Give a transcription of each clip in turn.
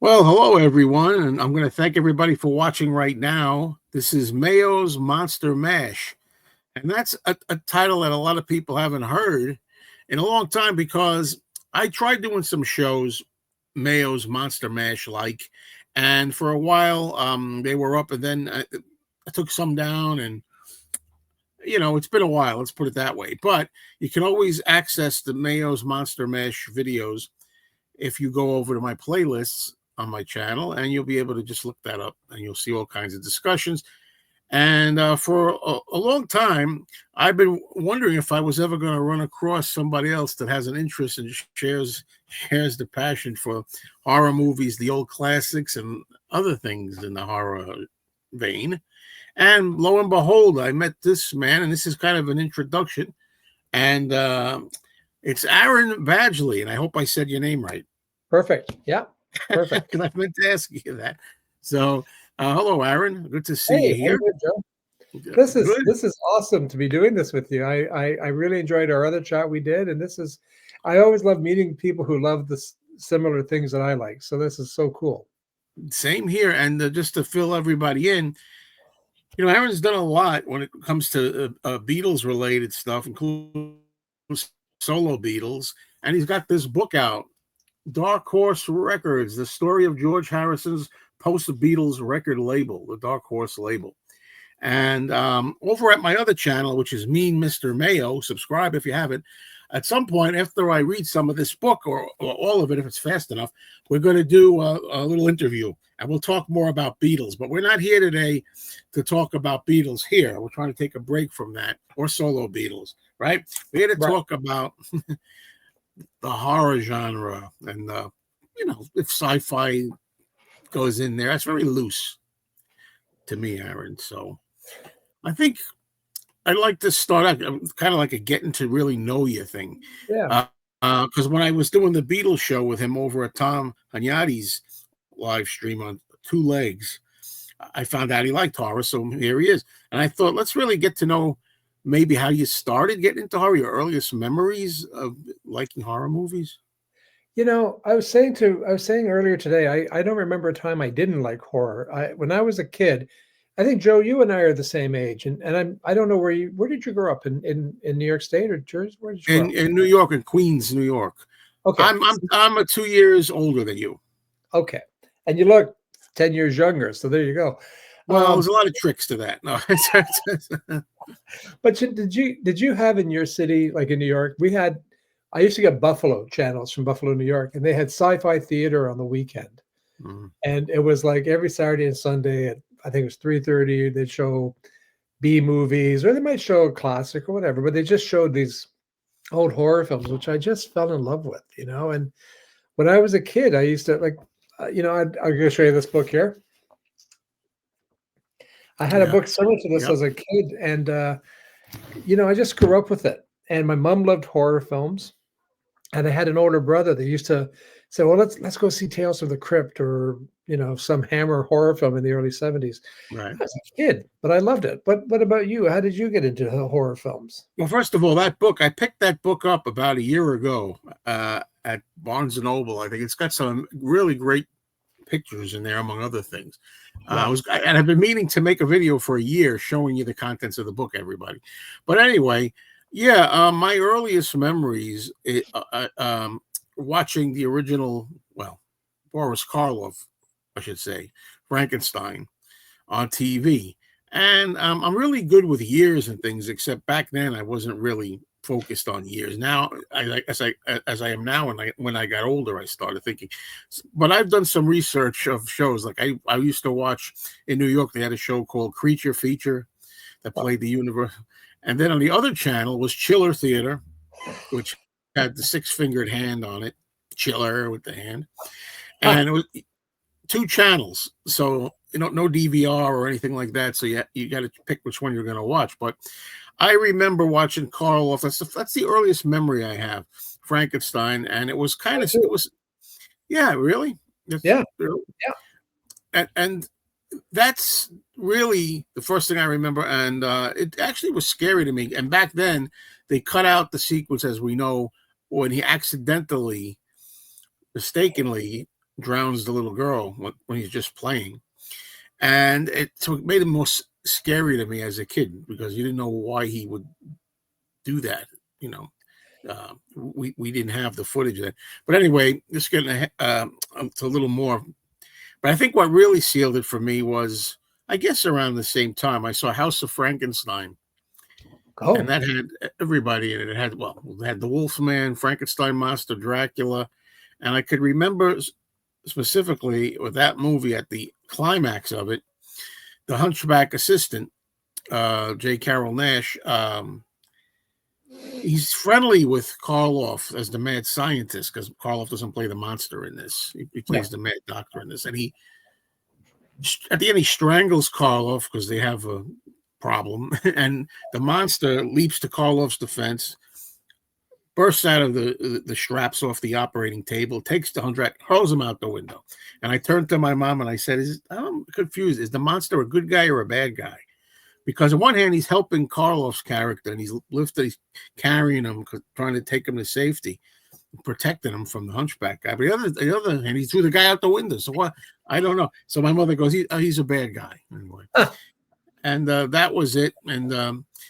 Well, hello everyone, and I'm going to thank everybody for watching right now. This is Mayo's Monster Mash, and that's a title that a lot of people haven't heard in a long time because I tried doing some shows, Mayo's Monster Mash like, and for a while they were up, and then I took some down, and it's been a while. Let's put it that way. But you can always access the Mayo's Monster Mash videos if you go over to my playlists on my channel, and you'll be able to just look that up, and you'll see all kinds of discussions. And for a long time, I've been wondering if I was ever going to run across somebody else that has an interest and shares the passion for horror movies, the old classics, and other things in the horror vein. And lo and behold, I met this man, and this is kind of an introduction. And it's Aaron Badgley, and I hope I said your name right. Perfect. Yeah. Perfect. I meant to ask you that. So, hello, Aaron. Good to see you here. Good, Joe. This is awesome to be doing this with you. I really enjoyed our other chat we did, and I always love meeting people who love the similar things that I like. So this is so cool. Same here. And just to fill everybody in, Aaron's done a lot when it comes to Beatles related stuff, including solo Beatles, and he's got this book out, Dark Horse Records, the story of George Harrison's post-Beatles record label, the Dark Horse label. And over at my other channel, which is Mean Mr. Mayo, subscribe if you haven't. At some point, after I read some of this book, or all of it, if it's fast enough, we're going to do a little interview, and we'll talk more about Beatles. But we're not here today to talk about Beatles here. We're trying to take a break from that, or solo Beatles, right? We're here to talk about the horror genre, and if sci-fi goes in there, that's very loose to me, Aaron. So I think I'd like to start out kind of like a getting to really know you thing. Yeah. Because when I was doing the Beatles show with him over at Tom Hagnati's live stream on Two Legs, I found out he liked horror, so here he is. And I thought, let's really get to know maybe how you started getting into horror, your earliest memories of liking horror movies. I was saying earlier today, I don't remember a time I didn't like horror. When I was a kid, I think, Joe, you and I are the same age, and I don't know where did you grow up in New York State or Jersey? Where did you grow up? In New York, in Queens, New York. Okay, I'm 2 years older than you. Okay, and you look 10 years younger, so there you go. Well, there's a lot of tricks to that. No, but did you have in your city, like in New York, I used to get Buffalo channels from Buffalo, New York, and they had sci-fi theater on the weekend. And it was like every Saturday and Sunday at, I think it was 3:30, they'd show B movies, or they might show a classic or whatever, but they just showed these old horror films, which I just fell in love with, And when I was a kid, I used to I'm going to show you this book here. I had a book similar to this as a kid, and I just grew up with it. And my mom loved horror films, and I had an older brother that used to say, "Well, let's go see Tales from the Crypt or some Hammer horror film in the early '70s." Right. I was a kid, but I loved it. But what about you? How did you get into horror films? Well, first of all, that book, I picked that book up about a year ago at Barnes and Noble. I think it's got some really great pictures in there, among other things. I've been meaning to make a video for a year showing you the contents of the book, everybody. But anyway, my earliest memories, watching the original, Boris Karloff, I should say, Frankenstein on TV. And I'm really good with years and things, except back then I wasn't really focused on years. Now, as I am now, and when I got older, I started thinking. But I've done some research of shows. Like I used to watch in New York. They had a show called Creature Feature that played the universe. And then on the other channel was Chiller Theater, which had the six-fingered hand on it, Chiller with the hand. And it was 2 channels. So, no DVR or anything like that. So you got to pick which one you're going to watch. But I remember watching Karloff. That's the earliest memory I have, Frankenstein. And it was kind of, really? Yeah. And that's really the first thing I remember. And it actually was scary to me. And back then, they cut out the sequence, as we know, when he mistakenly drowns the little girl when he's just playing, and it made him more scary to me as a kid because you didn't know why he would do that. You know, we didn't have the footage of that. But anyway, just getting to a little more. But I think what really sealed it for me was, I guess, around the same time I saw House of Frankenstein. Oh, and that had everybody in it. It had the Wolfman, Frankenstein monster, Dracula, and I could remember specifically with that movie at the climax of it, the Hunchback assistant, J. Carrol Naish. He's friendly with Karloff as the mad scientist because Karloff doesn't play the monster in this. He plays the mad doctor in this, and at the end he strangles Karloff because they have a problem, and the monster leaps to Karloff's defense, bursts out of the straps off the operating table, takes the Hunchback, hurls him out the window. And I turned to my mom and I said, I'm confused. Is the monster a good guy or a bad guy? Because on one hand, he's helping Karloff's character, and he's carrying him, trying to take him to safety, protecting him from the Hunchback guy. But the other hand, he threw the guy out the window. So what? I don't know. So my mother goes, he's a bad guy anyway. And that was it. And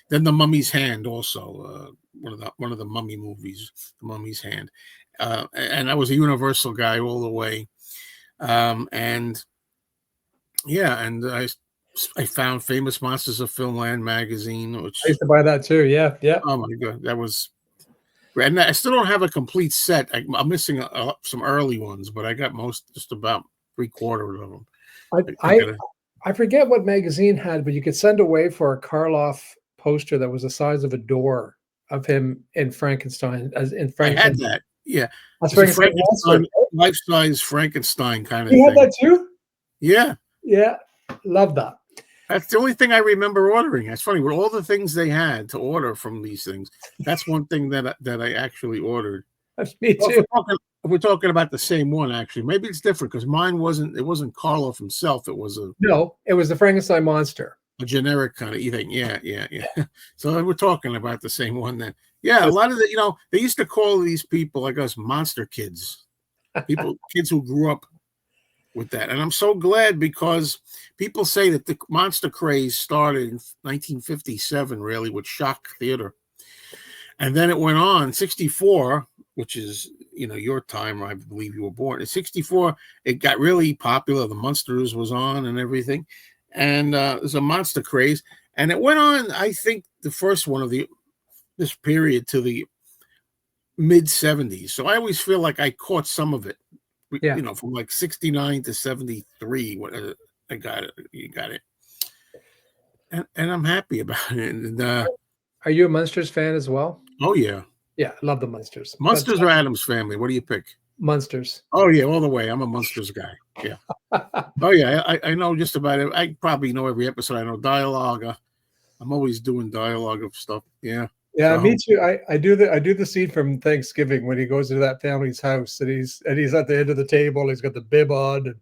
then The Mummy's Hand, also one of the Mummy movies, The Mummy's Hand, and I was a Universal guy all the way. And yeah, and I found Famous Monsters of Filmland magazine, which I used to buy that too. Yeah, yeah. Oh my god, that was. And I still don't have a complete set. I'm missing some early ones, but I got just about 3/4 of them. I forget what magazine had, but you could send away for a Karloff poster that was the size of a door of him in Frankenstein. I had that. Yeah, that's Frankenstein, life-size Frankenstein kind of thing. You had that too? Yeah. Yeah. Love that. That's the only thing I remember ordering. That's funny. With all the things they had to order from these things, that's one thing that I actually ordered. Me too. We're talking about the same one, actually. Maybe it's different because mine wasn't Karloff himself. It was it was the Frankenstein monster. A generic kind of thing. Yeah. So we're talking about the same one then. Yeah, a lot of they used to call these people like us monster kids. Kids who grew up with that. And I'm so glad because people say that the monster craze started in 1957, really, with shock theater. And then it went on 64, which is, your time, I believe you were born. In 64, it got really popular. The Munsters was on and everything. And it was a monster craze. And it went on, I think, the first one of this period to the mid-70s. So I always feel like I caught some of it. Yeah. From like 69 to 73, I got it. You got it. And I'm happy about it. And, are you a Munsters fan as well? Oh, yeah. Yeah, I love the Munsters. Munsters or Addams Family? What do you pick? Munsters. Oh, yeah, all the way. I'm a Munsters guy. Yeah. Oh, yeah, I know just about it. I probably know every episode. I know dialogue. I'm always doing dialogue of stuff. Yeah. Yeah, me too. I do the scene from Thanksgiving when he goes into that family's house and he's at the end of the table. He's got the bib on.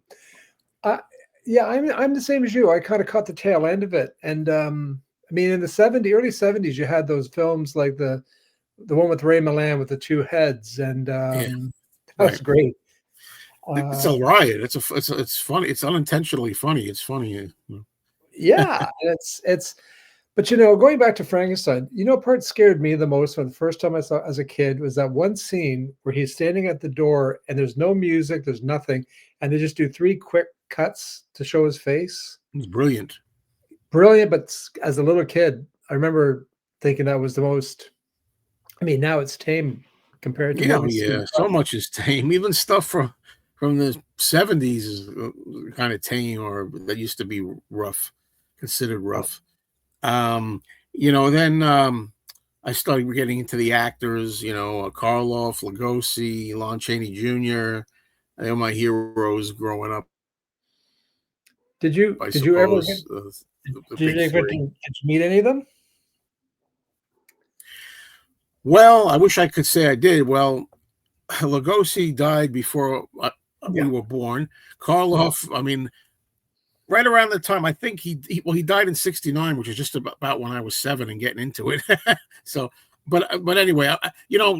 And I'm the same as you. I kind of caught the tail end of it. And I mean, in the early 70s, you had those films like the one with Ray Milland with the two heads, and that was great. It's a riot. It's funny. It's unintentionally funny. It's funny. Yeah, it's. But going back to Frankenstein, what part scared me the most when the first time I saw it as a kid was that one scene where he's standing at the door and there's no music, there's nothing, and they just do 3 quick cuts to show his face. It's brilliant. Brilliant, but as a little kid, I remember thinking that was the most. I mean, now it's tame compared to so much is tame. Even stuff from the 70s is kind of tame, or that used to be rough, considered rough. Then I started getting into the actors, Karloff, Lugosi, Lon Chaney Jr. They were my heroes growing up. Did you ever did you meet any of them? Well, I wish I could say I did. Well, Lugosi died before we were born. Karloff, I mean, right around the time, I think he died in 69, which is just about when I was 7 and getting into it. So, but anyway,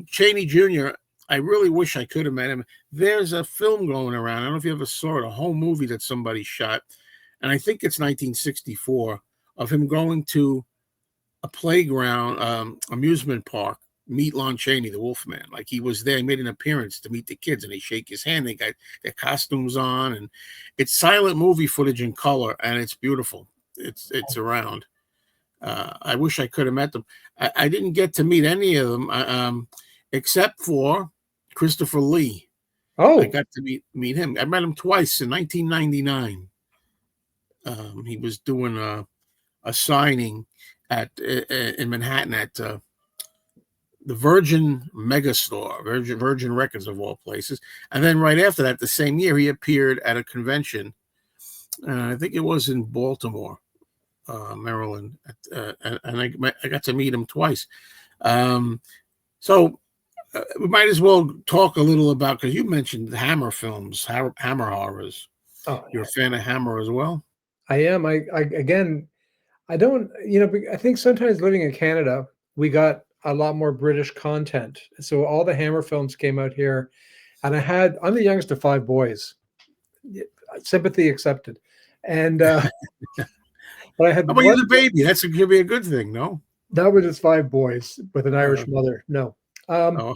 Chaney Jr., I really wish I could have met him. There's a film going around. I don't know if you ever saw it, a whole movie that somebody shot, and I think it's 1964, of him going to a playground, amusement park, meet Lon Chaney, the Wolfman. Like he was there, he made an appearance to meet the kids, and they shake his hand. They got their costumes on, and it's silent movie footage in color, and it's beautiful. It's around. I wish I could have met them. I didn't get to meet any of them, except for Christopher Lee. Oh, I got to meet him. I met him twice in 1999. He was doing a signing in Manhattan at the Virgin Megastore, Virgin Records of all places. And then right after that, the same year, he appeared at a convention. I think it was in Baltimore, Maryland, and I got to meet him twice. So we might as well talk a little about, because you mentioned Hammer films, Hammer horrors. oh, You're a fan of Hammer as well? I am. Again, I don't, I think sometimes living in Canada, we got a lot more British content. So all the Hammer films came out here, and I'm the youngest of 5 boys. Sympathy accepted. And but I had How about you, the baby? That's could be a good thing, no? that was just 5 boys with an Irish mother. No. Oh.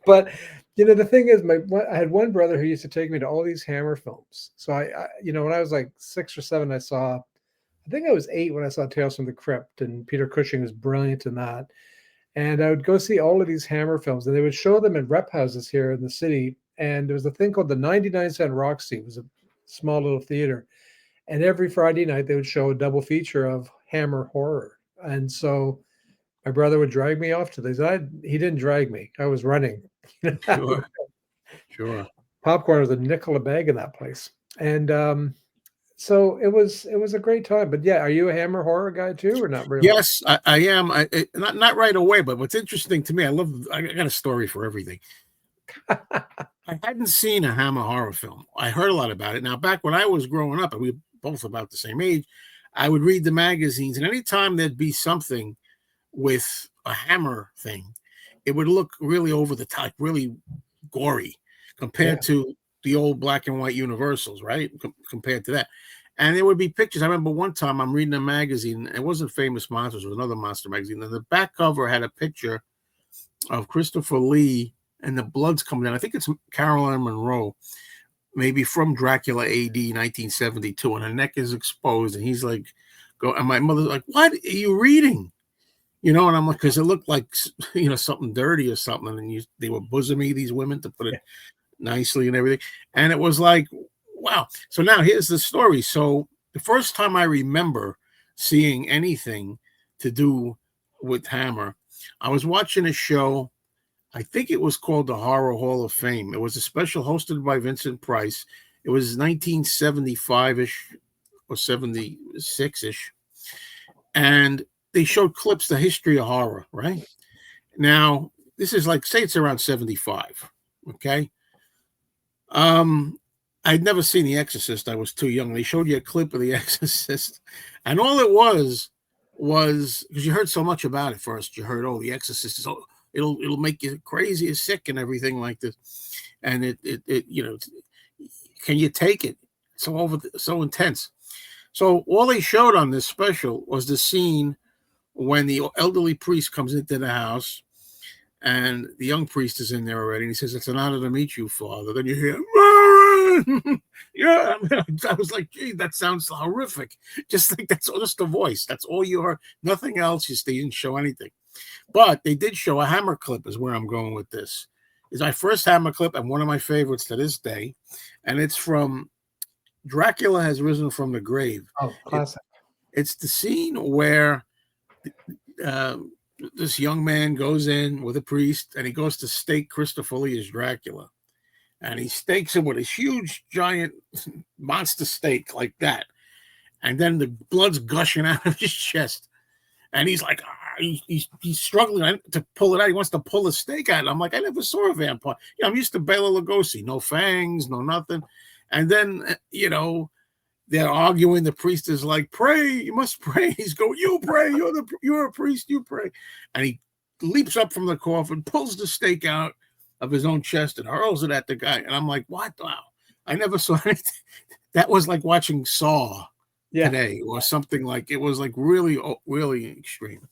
But the thing is, I had one brother who used to take me to all these Hammer films. So I when I was like 6 or 7, I think I was 8 when I saw Tales from the Crypt, and Peter Cushing was brilliant in that. And I would go see all of these Hammer films, and they would show them in rep houses here in the city. And there was a thing called the 99-cent Roxy. It was a small little theater. And every Friday night, they would show a double feature of Hammer horror. And so my brother would drag me off to these. He didn't drag me. I was running. Sure. Popcorn was a nickel a bag in that place. And so it was a great time. But yeah, are you a Hammer horror guy too, or not really? Yes, I am. Not right away, but what's interesting to me, I got a story for everything. I hadn't seen a Hammer horror film. I heard a lot about it. Now, back when I was growing up, and we were both about the same age, I would read the magazines, and anytime there'd be something with a Hammer thing, it would look really over the top, really gory compared to the old black and white Universals, right? Compared to that. And there would be pictures. I remember one time I'm reading a magazine. It wasn't Famous Monsters, it was another monster magazine. And the back cover had a picture of Christopher Lee, and the blood's coming down. I think it's Caroline Monroe, maybe from Dracula AD 1972, and her neck is exposed. And he's like, and my mother's like, "What are you reading?" And I'm like, because it looked like, something dirty or something. And they were bosomy, these women, to put it nicely and everything. And it was like, wow. So now here's the story. So the first time I remember seeing anything to do with Hammer, I was watching a show. I think it was called the Horror Hall of Fame. It was a special hosted by Vincent Price. It was 1975-ish or 76-ish. And they showed clips, the history of horror, right? Now, this is like, say it's around 75, okay? I'd never seen The Exorcist. I was too young. They showed you a clip of The Exorcist, and all it was because you heard so much about it first. You heard, The Exorcist is, it'll make you crazy and sick and everything like this, and it can you take it? So intense. So all they showed on this special was the scene when the elderly priest comes into the house, and the young priest is in there already, and he says, "It's an honor to meet you, Father." Then you hear, yeah. I was like, gee, that sounds horrific. Just like that's just the voice. That's all you heard. Nothing else. They didn't show anything. But they did show a Hammer clip, is where I'm going with this. It's my first Hammer clip and one of my favorites to this day. And it's from Dracula Has Risen from the Grave. Oh, classic. It's the scene where this young man goes in with a priest, and he goes to stake Christopher Lee as Dracula. And he stakes him with a huge, giant monster stake like that. And then the blood's gushing out of his chest. And he's like, he's struggling to pull it out. He wants to pull the stake out. I'm like, I never saw a vampire. I'm used to Bela Lugosi. No fangs, no nothing. And then, they're arguing. The priest is like, pray, you must pray. He's going, you pray. You're a priest, you pray. And he leaps up from the coffin, pulls the stake out of his own chest, and hurls it at the guy. And I'm like, what? Wow. I never saw anything. That was like watching Saw today or something. Like, it was like really, really extreme.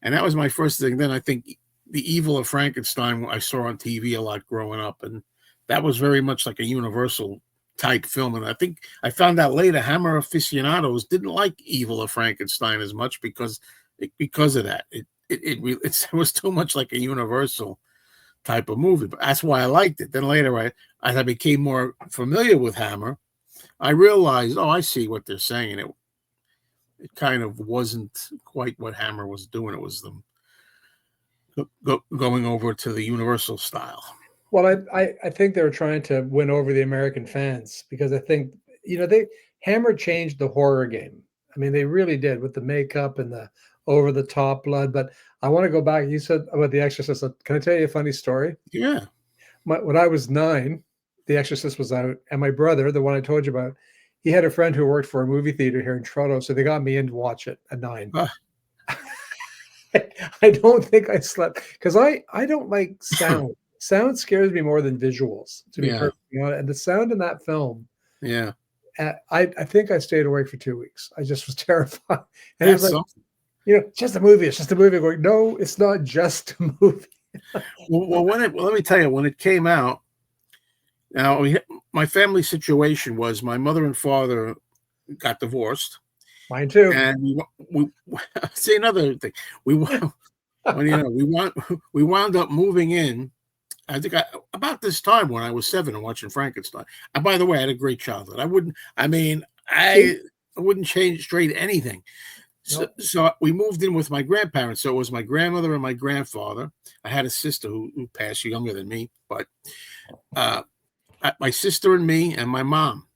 And that was my first thing. Then I think The Evil of Frankenstein I saw on TV a lot growing up. And that was very much like a Universal type film. And I think I found out later Hammer aficionados didn't like Evil of Frankenstein as much because of that. It was too much like a Universal type of movie. But that's why I liked it. Then later, as I became more familiar with Hammer, I realized, oh, I see what they're saying. It kind of wasn't quite what Hammer was doing. It was them going over to the Universal style. Well, I think they were trying to win over the American fans because I think, Hammer changed the horror game. I mean, they really did with the makeup and the over the top blood. But I want to go back. You said about The Exorcist. Can I tell you a funny story? Yeah. When I was 9, The Exorcist was out, and my brother, the one I told you about, he had a friend who worked for a movie theater here in Toronto, so they got me in to watch it at 9. I don't think I slept because I don't like sound. Sound scares me more than visuals, to be perfectly honest. And the sound in that film, I think I stayed awake for 2 weeks. I just was terrified. And it was like, it's just a movie. It's just a movie. I'm going, no, it's not just a movie. well, let me tell you, when it came out, now my family situation was my mother and father got divorced. Mine too. And we see another thing. We wound up moving in. I think about this time when I was 7 and watching Frankenstein. And by the way, I had a great childhood. I wouldn't trade anything. So we moved in with my grandparents. So it was my grandmother and my grandfather. I had a sister who passed, younger than me, but my sister and me and my mom.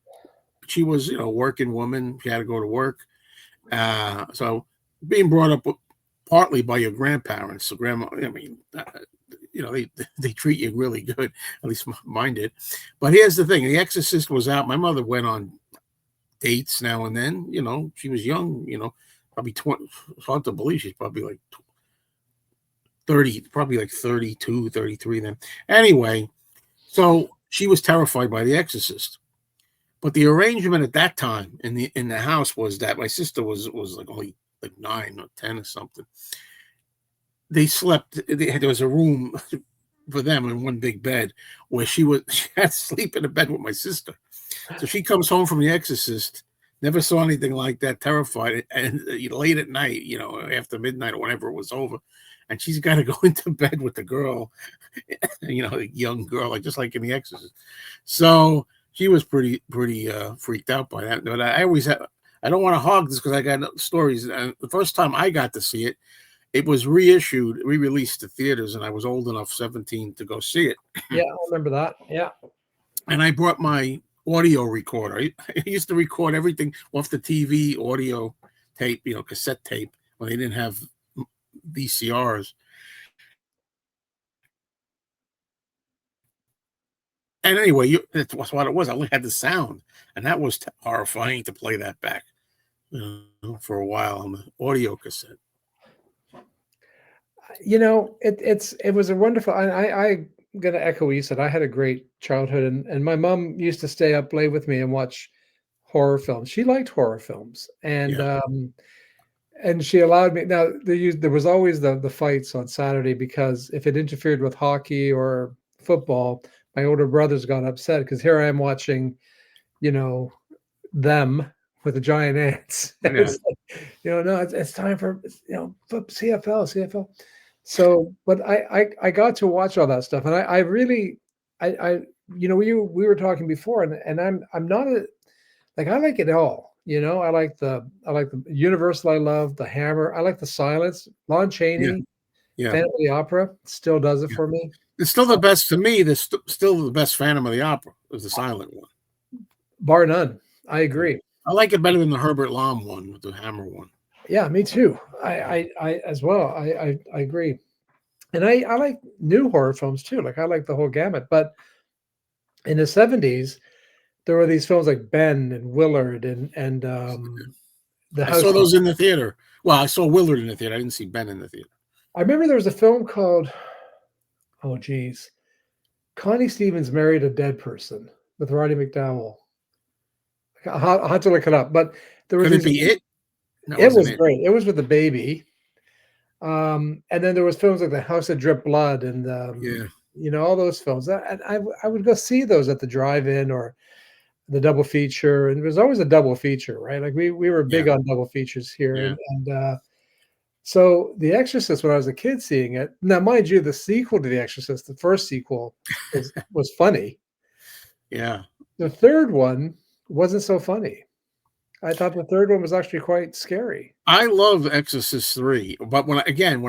She was, a working woman. She had to go to work. So being brought up partly by your grandparents, so grandma, they treat you really good. At least mine did. But here's the thing: The Exorcist was out. My mother went on dates now and then. She was young. Probably 20. It's hard to believe she's probably like 30, probably like 32, 33 then. Anyway, so she was terrified by The Exorcist. But the arrangement at that time in the house was that my sister was like only like 9 or 10 or something. They slept. There was a room for them in one big bed where she had to sleep in a bed with my sister. So she comes home from The Exorcist, never saw anything like that, terrified, and late at night, after midnight or whenever it was over, and she's got to go into bed with the girl, a young girl, just like in The Exorcist. So she was pretty freaked out by that. But I don't want to hog this because I got stories. The first time I got to see it, it was re-released to theaters, and I was old enough, 17, to go see it. Yeah, I remember that. Yeah. And I brought my audio recorder. I used to record everything off the TV audio tape, cassette tape, when they didn't have VCRs. And anyway, that's what it was. I only had the sound, and that was horrifying to play that back for a while on the audio cassette. It was a wonderful. I'm going to echo what you said. I had a great childhood, and my mom used to stay up late with me and watch horror films. She liked horror films, and she allowed me. Now there was always the fights on Saturday because if it interfered with hockey or football, my older brothers got upset because here I am watching, them with the giant ants. Yeah. It's like, no, it's time for CFL. So, but I got to watch all that stuff, and I really, we were talking before, and I'm not I like it all. I like the Universal. I love the Hammer. I like the Silence. Lon Chaney, Phantom of the Opera still does it for me. It's still the best to me. Still the best Phantom of the Opera was the silent one, bar none. I agree. I like it better than the Herbert Lom one, the Hammer one. Yeah, me too. I as well. I agree, and I like new horror films too. Like I like the whole gamut. But in the 70s, there were these films like Ben and Willard and I saw those in the theater. Well, I saw Willard in the theater. I didn't see Ben in the theater. I remember there was a film called, oh geez, Connie Stevens Married a Dead Person with Roddy McDowell. I'll have to look it up. But there was Could it these. be it? That It wasn't was it. great. It was with the baby. And then there was films like The House that Dripped Blood and Yeah. all those films. I would go see those at the drive-in or the double feature, and it was always a double feature, right? Like we were big Yeah. on double features here, Yeah. and so The Exorcist, when I was a kid seeing it. Now, mind you, the sequel to The Exorcist, the first sequel, was funny. Yeah. The third one wasn't so funny. I thought the third one was actually quite scary. I love Exorcist 3, but when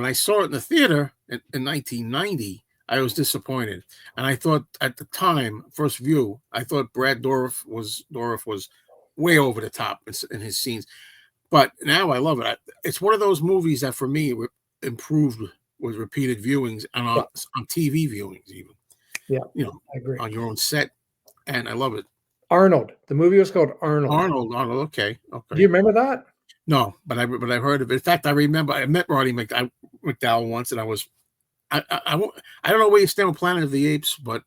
I saw it in the theater in 1990, I was disappointed. And I thought at the time, first view, I thought Brad Dourif was way over the top in his scenes. But now I love it. It's one of those movies that for me improved with repeated viewings and on TV viewings even. Yeah, I agree. On your own set, and I love it. Arnold. The movie was called Arnold. Arnold. Okay. Do you remember that? No, but I've heard of it. In fact, I remember I met Roddy McDowell once, and I don't know where you stand with Planet of the Apes, but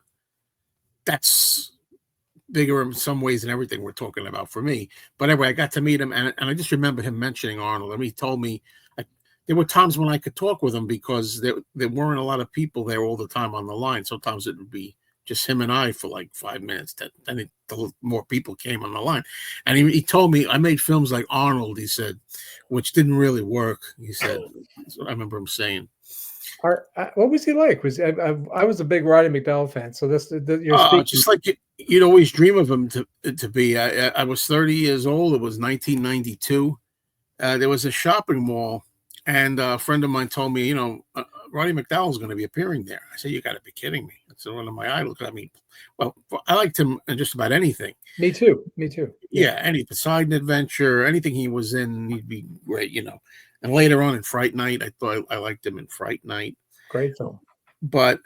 that's bigger in some ways than everything we're talking about for me. But anyway, I got to meet him, and I just remember him mentioning Arnold. And he told me there were times when I could talk with him because there weren't a lot of people there all the time on the line. Sometimes it would be just him and I for like 5 minutes. Then more people came on the line. And he told me I made films like Arnold, he said, which didn't really work. He said, that's what I remember him saying. What was he like? I was a big Roddy McDowell fan. So you're speaking. Just like you'd always dream of him to be. I was 30 years old. It was 1992. There was a shopping mall, and a friend of mine told me, Roddy McDowell's going to be appearing there. I said, you got to be kidding me. So one of my idols. I mean, well, I liked him in just about anything. Me too. Yeah, any Poseidon Adventure, anything he was in, he'd be great, And later on in Fright Night, I thought I liked him in Fright Night. Great film. But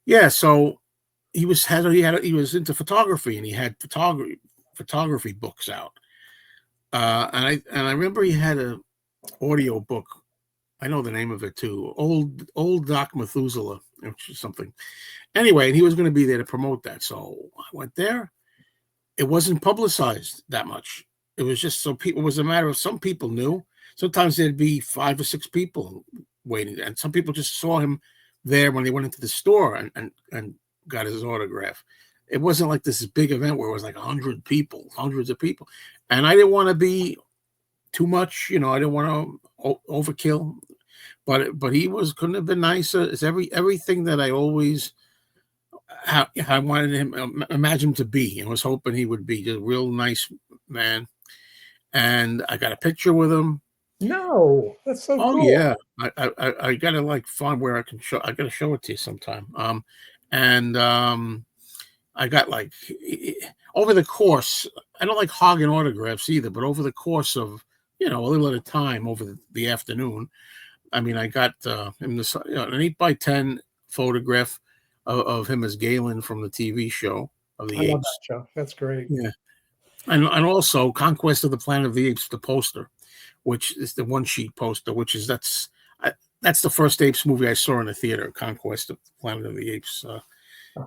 yeah, so he was into photography, and he had photography books out. And I remember he had an audio book. I know the name of it too. Old Doc Methuselah, which is something. Anyway, and he was going to be there to promote that. So I went there. It wasn't publicized that much. It was just it was a matter of some people knew. Sometimes there'd be 5 or 6 people waiting, and some people just saw him there when they went into the store and got his autograph. It wasn't like this big event where it was like 100 people, hundreds of people. And I didn't want to be too much, I didn't want to overkill. But he couldn't have been nicer. It's everything that I always I wanted him, imagine him to be, and was hoping he would be. Just a real nice man. And I got a picture with him. No, that's so cool. Yeah, I gotta find where I can show. I gotta show it to you sometime. I got over the course. I don't like hogging autographs either, but over the course of a little at a time over the afternoon. I mean, I got him an 8x10 photograph of him as Galen from the TV show of the Apes. I love that show. That's great. Yeah, and also Conquest of the Planet of the Apes, the poster, which is the one-sheet poster, that's the first Apes movie I saw in the theater, Conquest of the Planet of the Apes,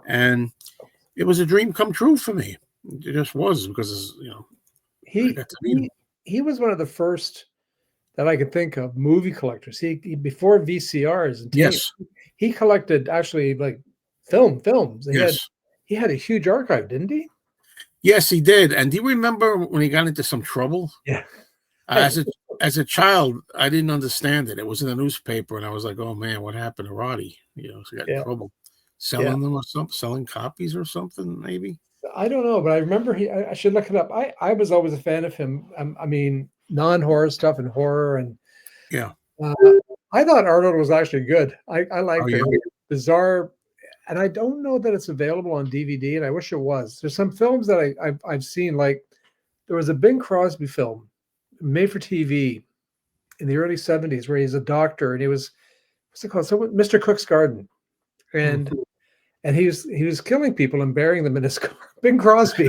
and it was a dream come true for me. It just was because I got to meet him. He was one of the first that I could think of movie collectors. He before VCRs and tapes, he collected actually like films. He had a huge archive, didn't he? Yes, he did. And do you remember when he got into some trouble? Yeah. As a child, I didn't understand it. It was in the newspaper, and I was like, "Oh man, what happened to Roddy?" So he got in trouble selling them or something, selling copies or something, maybe. I don't know, but I remember I should look it up. I was always a fan of him. I mean, non-horror stuff and horror, and I thought Arnold was actually good. I liked it. Bizarre, and I don't know that it's available on DVD, and I wish it was. There's some films that I've seen, like there was a Bing Crosby film made for TV in the early 70s where he's a doctor, and he was, what's it called? So Mr. Cook's Garden, and he was killing people and burying them in his car. Bing Crosby.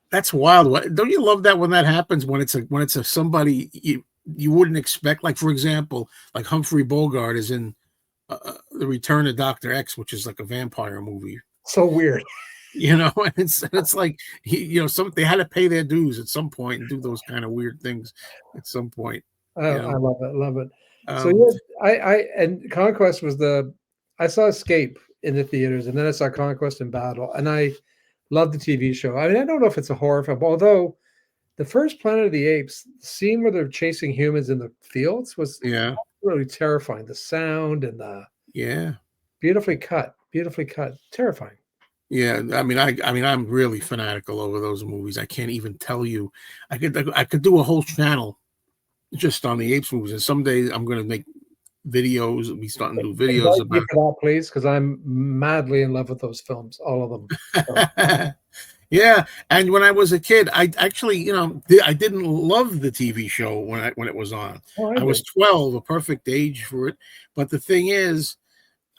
That's wild. Don't you love that when that happens? When it's somebody you wouldn't expect. Like, for example, like Humphrey Bogart is in The Return of Dr. X, which is like a vampire movie. So weird. And it's like they had to pay their dues at some point and do those kind of weird things at some point. I love it, love it. So Um, and Conquest was I saw Escape in the theaters, and then I saw Conquest and Battle, and I love the TV show. I mean, I don't know if it's a horror film, although the first Planet of the Apes, the scene where they're chasing humans in the fields was really terrifying. The sound and the beautifully cut, terrifying. Yeah, I mean, I'm really fanatical over those movies. I can't even tell you. I could do a whole channel just on the Apes movies, and someday I'm going to make videos. Be starting to do videos about that, please, because I'm madly in love with those films, all of them. So. Yeah, and when I was a kid, I actually, I didn't love the TV show when it was on. I was 12, a perfect age for it. But the thing is,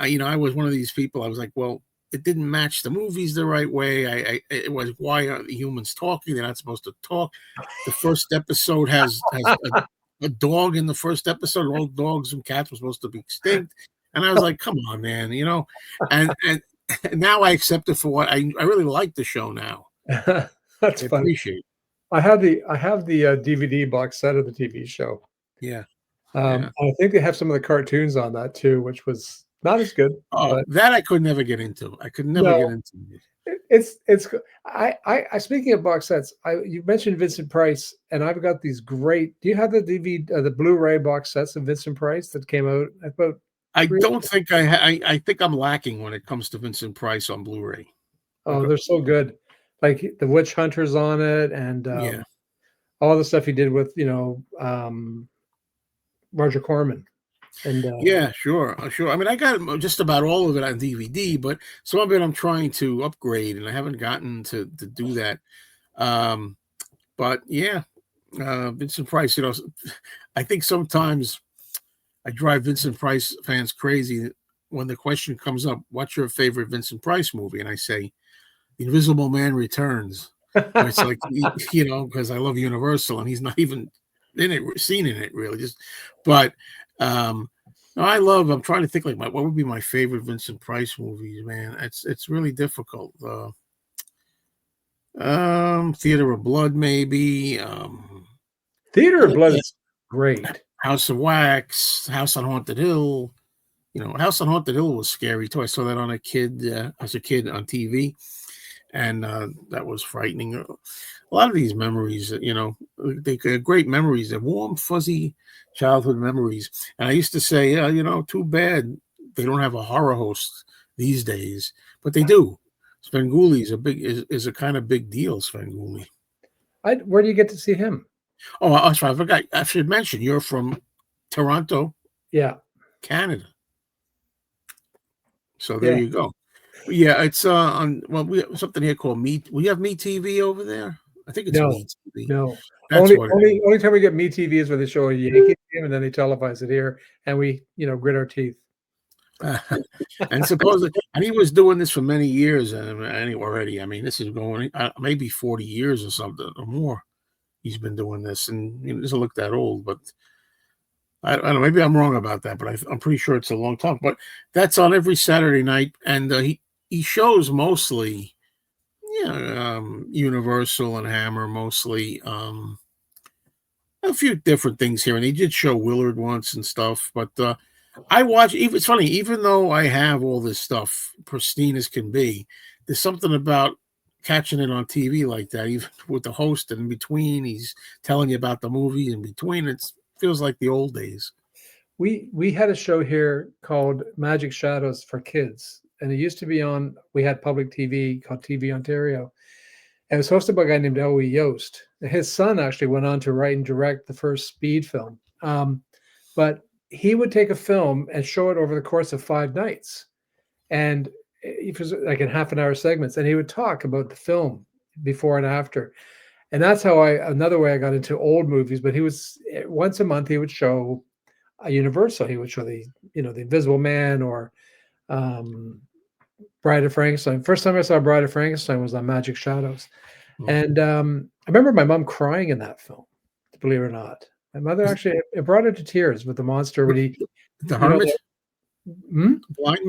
I was one of these people. I was like, well, it didn't match the movies the right way. It was, why are the humans talking? They're not supposed to talk. The first episode has a dog in the first episode. All dogs and cats were supposed to be extinct. And I was like, come on, man, and now I accept it for what I really like the show now. That's funny. Appreciate it. I have the DVD box set of the TV show. Yeah. I think they have some of the cartoons on that too, which was not as good. That I could never get into. I could never get into it. It's I speaking of box sets, you mentioned Vincent Price, and I've got these great. Do you have the DVD, the Blu-ray box sets of Vincent Price that came out about? I don't think I think I'm lacking when it comes to Vincent Price on Blu-ray. Oh, they're so good. Like the Witch Hunters on it, and all the stuff he did with Roger Corman. And yeah, sure. I mean, I got just about all of it on DVD, but some of it I'm trying to upgrade, and I haven't gotten to do that. But yeah, Vincent Price. I think sometimes I drive Vincent Price fans crazy when the question comes up, "What's your favorite Vincent Price movie?" And I say, "The Invisible Man Returns." It's like because I love Universal, and he's not even seen in it really. But I'm trying to think what would be my favorite Vincent Price movies, man. It's really difficult. Theater of Blood, maybe. Theater of Blood is great. House of Wax, House on Haunted Hill. House on Haunted Hill was scary too. I saw that as a kid on TV, and that was frightening. A lot of these memories, they're great memories. They're warm, fuzzy childhood memories. And I used to say, too bad they don't have a horror host these days, but they do. Svengoolie is a kind of big deal. Svengoolie. Where do you get to see him? Oh, I forgot. I should mention you're from Toronto, Canada. So there you go. Yeah, it's on. Well, we have something here called Me. We have Me TV over there. I think it's Me TV. No, only time we get Me TV is when they show a Yankee game and then they televise it here, and we grit our teeth. And supposedly, and he was doing this for many years, already. I mean, this is going maybe 40 years or something or more. He's been doing this, and it doesn't look that old, but I don't know. Maybe I'm wrong about that, but I'm pretty sure it's a long time. But that's on every Saturday night, and he shows mostly, Universal and Hammer mostly. A few different things here, and he did show Willard once and stuff. But I watch. It's funny, even though I have all this stuff pristine as can be, there's something about catching it on TV like that, even with the host, and in between he's telling you about the movie. In between, it feels like the old days. We had a show here called Magic Shadows for kids, and it used to be on. We had public TV called TV Ontario, and it was hosted by a guy named Elway Yost. His son actually went on to write and direct the first Speed film, but he would take a film and show it over the course of 5 nights, and it was like in half-an-hour segments, and he would talk about the film before and after. And that's how another way I got into old movies. But he was once a month he would show a Universal. He would show the Invisible Man or Bride of Frankenstein. First time I saw Bride of Frankenstein was on Magic Shadows, and I remember my mom crying in that film, believe it or not. My mother actually, it brought her to tears with the monster when he, The you know, Hermit, hmm?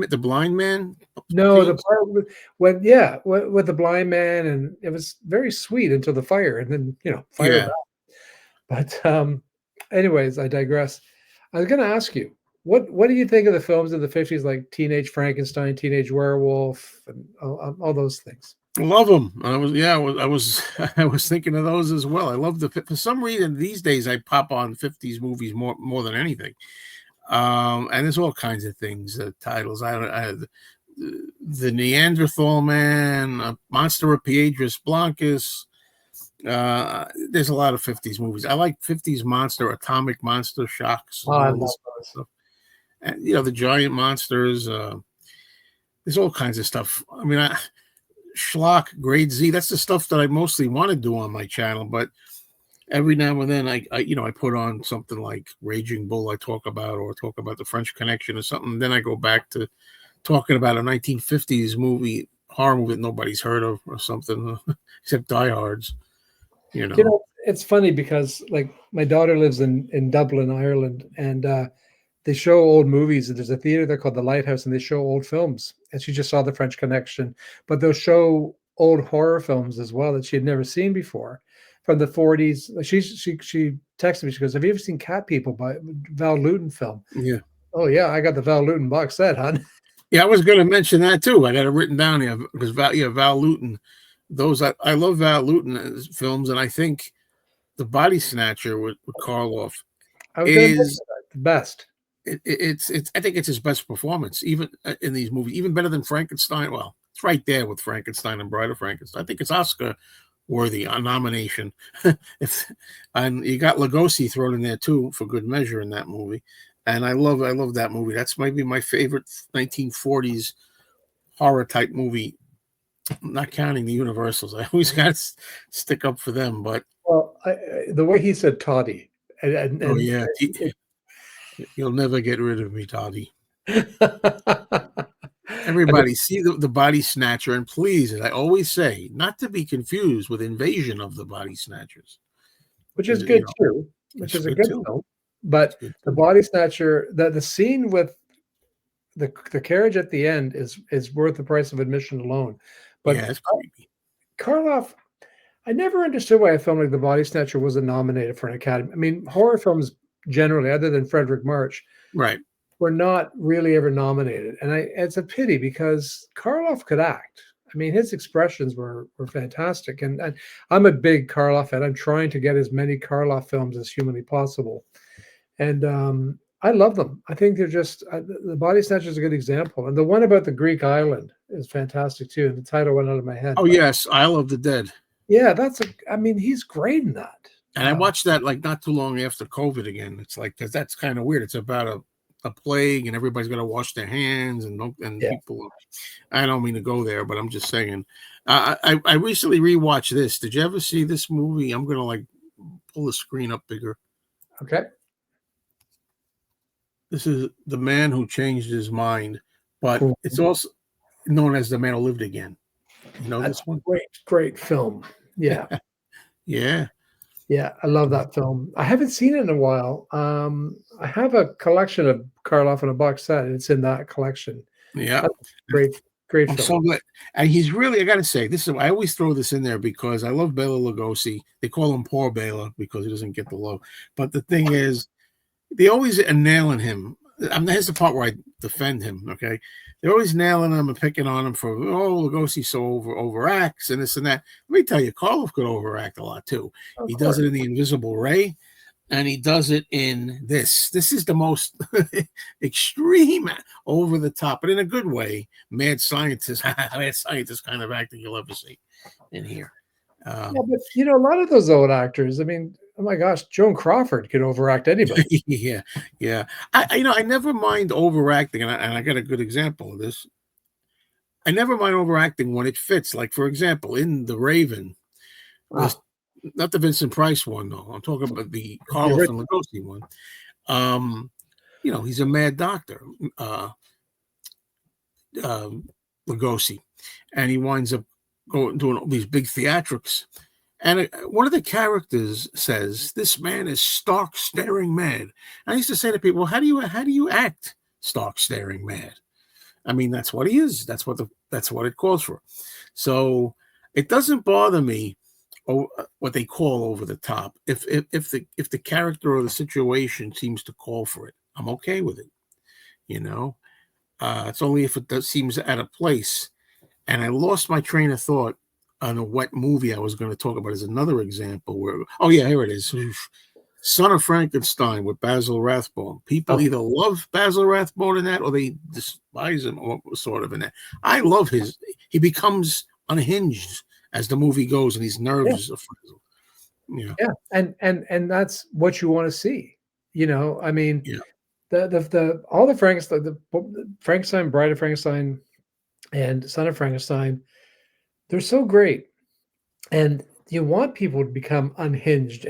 the blind man. No, the part when yeah, with the blind man, and it was very sweet until the fire, and then fire. Yeah. But anyways, I digress. I was going to ask you, what do you think of the films of the 50s, like Teenage Frankenstein, Teenage Werewolf, and all those things? Love them. I was I was thinking of those as well. I love for some reason these days I pop on 50s movies more than anything. And there's all kinds of things, titles. I the Neanderthal Man, Monster of Piedras Blancas. There's a lot of 50s movies. I like 50s monster, Atomic Monster, Shocks, Oh, and I all love this those. stuff. And the giant monsters. There's all kinds of stuff. I mean, Schlock, Grade Z. That's the stuff that I mostly want to do on my channel. But every now and then, I put on something like Raging Bull. I talk about the French Connection or something. Then I go back to talking about a 1950s horror movie that nobody's heard of or something, except diehards. It's funny because like my daughter lives in Dublin, Ireland, and they show old movies. And there's a theater there called the Lighthouse, and they show old films. And she just saw the French Connection, but they'll show old horror films as well that she had never seen before from the 40s. She texted me. She goes, "Have you ever seen Cat People by Val Lewton film?" Yeah. Oh yeah, I got the Val Lewton box set, hon. Yeah, I was going to mention that too. I got it written down here because Val Lewton. Those I love Val Lewton films, and I think the Body Snatcher with Karloff I was going to is the best. It's I think it's his best performance, even in these movies, even better than Frankenstein. Well, it's right there with Frankenstein and Bride of Frankenstein. I think it's Oscar worthy a nomination. And you got Lugosi thrown in there too for good measure in that movie. And I love that movie. That's maybe my favorite 1940s horror type movie. I'm not counting the Universals. I always got to stick up for them. But well, the way he said "toddy," and oh yeah, you'll never get rid of me, Toddy. Everybody see the Body Snatcher, and please, as I always say, not to be confused with Invasion of the Body Snatchers, which is good too, which is a good film. But the Body Snatcher, the scene with the carriage at the end is worth the price of admission alone. But yeah, it's creepy. Karloff, I never understood why a film like The Body Snatcher wasn't nominated for an Academy. I mean, horror films generally, other than Frederick March, Right, were not really ever nominated, and it's a pity because Karloff could act. I mean, his expressions were fantastic, and I'm a big Karloff fan. I'm trying to get as many Karloff films as humanly possible, and I love them. I think they're just the Body Snatcher is a good example, and the one about the Greek island is fantastic too. And the title went out of my head. Oh yes, Isle of the Dead. Yeah, I mean, he's great in that. And I watched that like not too long after COVID again. It's like because that's kind of weird. It's about a plague, and everybody's got to wash their hands, and people. I don't mean to go there, but I'm just saying. I recently rewatched this. Did you ever see this movie? I'm gonna like pull the screen up bigger. Okay. This is The Man Who Changed His Mind, but it's also known as The Man Who Lived Again. You know this one? Great film. Yeah. Yeah. Yeah, I love that film. I haven't seen it in a while. I have a collection of Karloff in a box set, and it's in that collection. Yeah. Great I'm film. so glad. And he's really, I got to say, I always throw this in there because I love Bela Lugosi. They call him Poor Bela because he doesn't get the love. But the thing is, they always are nailing him. Here's the part where I defend him, okay? They're always nailing him and picking on him for, Lugosi so overacts and this and that. Let me tell you, Karloff could overact a lot too. He does it in The Invisible Ray, and he does it in this. This is the most extreme, over the top, but in a good way, mad scientist kind of acting you'll ever see in here. Yeah, but a lot of those old actors, I mean, oh my gosh, Joan Crawford could overact anybody. yeah. I never mind overacting, and I got a good example of this. I never mind overacting when it fits. Like, for example, in The Raven, not the Vincent Price one, though. I'm talking about the Karloff and Lugosi one. He's a mad doctor, Lugosi, and he winds up doing all these big theatrics. And one of the characters says, "This man is stark staring mad." I used to say to people, "How do you act stark staring mad?" I mean, that's what he is. That's what it calls for. So it doesn't bother me, or what they call over the top. If the character or the situation seems to call for it, I'm okay with it. You know, it's only if it does seems out of place. And I lost my train of thought on what movie I was going to talk about. As another example where, oh yeah, here it is. Son of Frankenstein with Basil Rathbone. People either love Basil Rathbone in that or they despise him, or sort of in that. I love he becomes unhinged as the movie goes, and his nerves are frazzled. And that's what you want to see. I mean, Yeah. the all the Frankenstein, Bride of Frankenstein, and Son of Frankenstein, they're so great, and you want people to become unhinged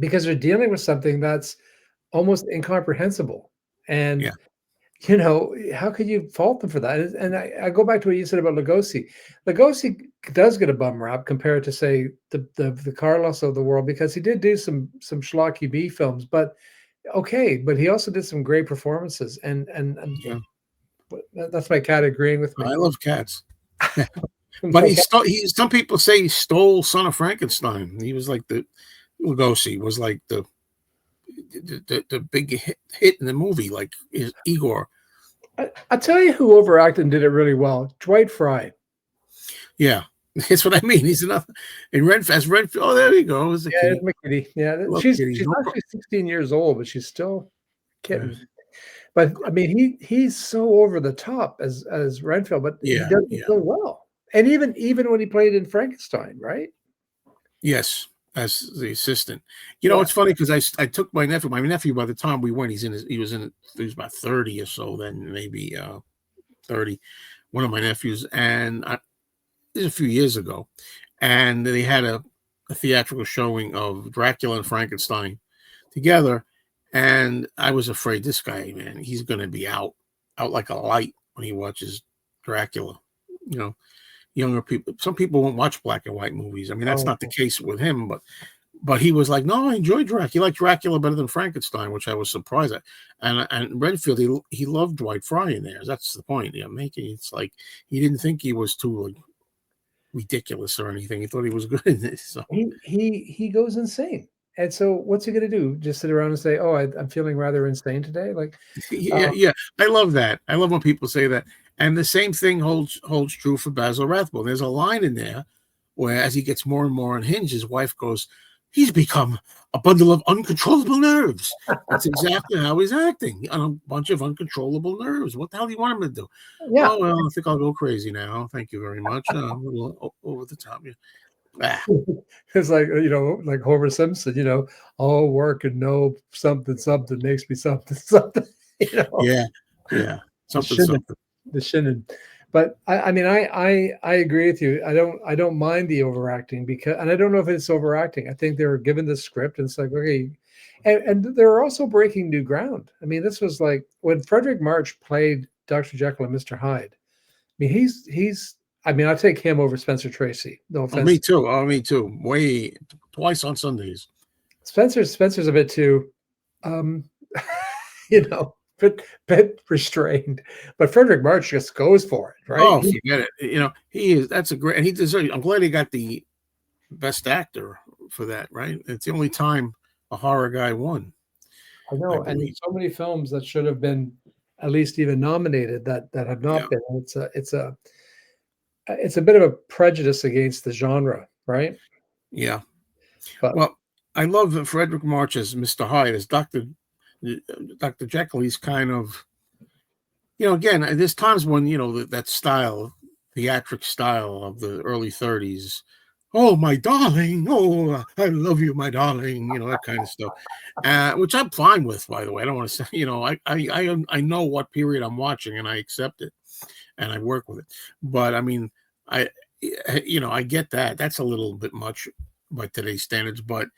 because they're dealing with something that's almost incomprehensible. And how could you fault them for that? And I go back to what you said about Lugosi. Lugosi does get a bum rap compared to, say, the Karloffs of the world, because he did do some schlocky B films, but he also did some great performances. And that's my cat agreeing with me. I love cats. But some people say he stole Son of Frankenstein. He was like Lugosi was like the big hit in the movie, like Igor. I'll tell you who overacted and did it really well. Dwight Frye. Yeah, that's what I mean. He's enough in Renfield. Oh, there you go. It's McKitty. Yeah, she's actually 16 years old, but she's still kitten. Yeah. But I mean, he's so over the top as Renfield, but he does it so well. And even when he played in Frankenstein, right? Yes, as the assistant. It's funny because I took my nephew. My nephew, by the time we went, he was about 30 or so then, maybe 30. One of my nephews, and this was a few years ago, and they had a theatrical showing of Dracula and Frankenstein together, and I was afraid this guy, man, he's going to be out like a light when he watches Dracula. Younger people, some people won't watch black and white movies. I mean, that's not the case with him, but he was like, no, I enjoy Dracula. He liked Dracula better than Frankenstein, which I was surprised at. And Redfield, he loved Dwight Frye in there. That's the point I'm making. It's like he didn't think he was too ridiculous or anything. He thought he was good in this. So he goes insane. And so what's he going to do? Just sit around and say, "Oh, I'm feeling rather insane today"? Like, yeah. I love that. I love when people say that. And the same thing holds true for Basil Rathbone. There's a line in there where, as he gets more and more unhinged, his wife goes, "He's become a bundle of uncontrollable nerves." That's exactly how he's acting, on a bunch of uncontrollable nerves. What the hell do you want him to do? Yeah. Oh, well, I think I'll go crazy now. Thank you very much. A little over the top. It's like, like Homer Simpson, all work and no something makes me something. Yeah. Something. The shinnin. But I mean, I agree with you. I don't mind the overacting, and I don't know if it's overacting. I think they were given the script and it's like, okay, and they're also breaking new ground. I mean, this was like when Frederick March played Dr. Jekyll and Mr. Hyde. I mean, he's. I mean, I take him over Spencer Tracy. No offense. Me too. Way twice on Sundays. Spencer's a bit too, bit restrained, but Frederick March just goes for it, right? Oh, forget it. He is. That's a great, and he deserves. I'm glad he got the best actor for that. Right? It's the only time a horror guy won. I know, and so many films that should have been at least even nominated that have not been. It's a bit of a prejudice against the genre, right? Yeah. Well, I love Frederick March as Mr. Hyde, as Dr. Jekyll. He's kind of, again, there's times when, that style, theatric style of the early 30s. Oh, my darling. Oh, I love you, my darling. That kind of stuff, which I'm fine with, by the way. I don't want to say, I know what period I'm watching and I accept it and I work with it. But I mean, I get that. That's a little bit much by today's standards, but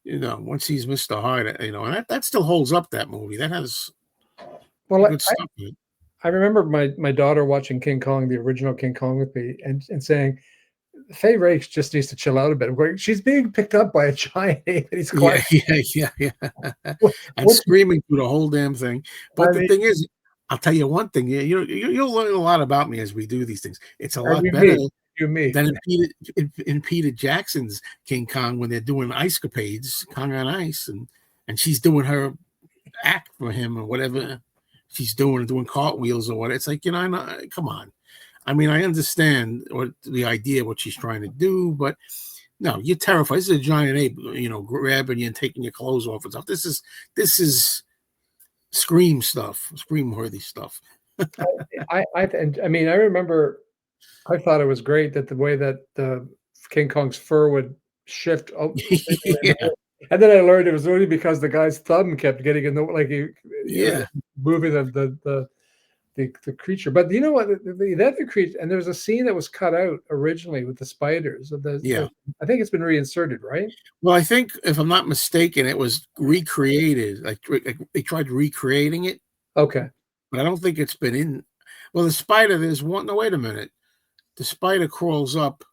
once he's Mr. Hyde, and that still holds up, that movie. That has good stuff in it. I remember my daughter watching King Kong, the original King Kong, with me, and saying, Fay Rakes just needs to chill out a bit. She's being picked up by a giant ape, and he's Yeah, quite. yeah. What, And what screaming through the whole damn thing. I But the mean, thing is, I'll tell you one thing. You'll learn a lot about me as we do these things. It's a or lot you better me, you me. than in Peter Jackson's King Kong when they're doing ice capades, Kong on Ice, and she's doing her act for him or whatever she's doing cartwheels or what. It's like, I know, come on. I mean, I understand what the idea, what she's trying to do, but no, you're terrified. This is a giant ape, grabbing you and taking your clothes off and stuff. This is scream stuff, scream worthy stuff. I mean, I remember I thought it was great that the way that the King Kong's fur would shift. Yeah, And then I learned it was only because the guy's thumb kept getting in the like yeah, moving the creature. But you know what? The other creature, and there was a scene that was cut out originally with the spiders. yeah. I think it's been reinserted, right? Well, I think if I'm not mistaken, it was recreated. Like they tried recreating it, Okay. but I don't think it's been in. Well, the spider, there's one. No, wait a minute. The spider crawls up.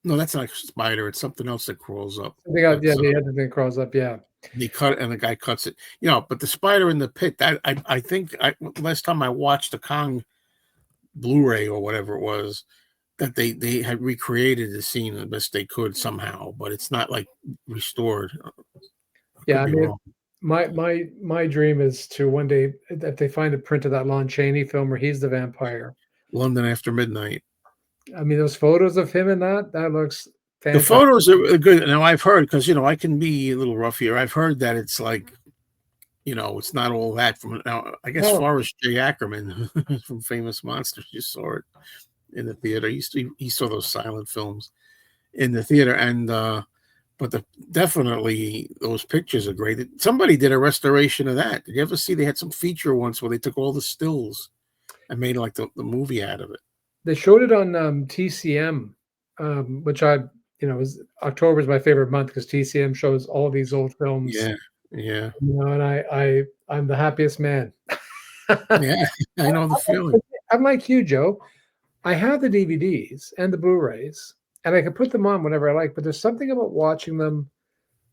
No, that's not a spider. It's something else that crawls up. They got the other thing crawls up. Yeah. They cut and the guy cuts it. But the spider in the pit. I think last time I watched the Kong Blu-ray or whatever it was, that they had recreated the scene the best they could somehow, but it's not like restored. Yeah. I mean, my dream is to one day that they find a print of that Lon Chaney film where he's the vampire. London After Midnight. I mean, those photos of him in that looks The fantastic. photos are good. Now I've heard, because I can be a little rough here. I've heard that it's like, it's not all that. From now, I guess Forrest J. Ackerman from Famous Monsters, you saw it in the theater. He saw those silent films in the theater, and but definitely those pictures are great. Somebody did a restoration of that. Did you ever see? They had some feature once where they took all the stills and made like the movie out of it. They showed it on TCM, which October is my favorite month because TCM shows all these old films. Yeah. And I'm the happiest man. Yeah, I know the feeling. I'm like you, Joe. I have the DVDs and the Blu-rays, and I can put them on whenever I like. But there's something about watching them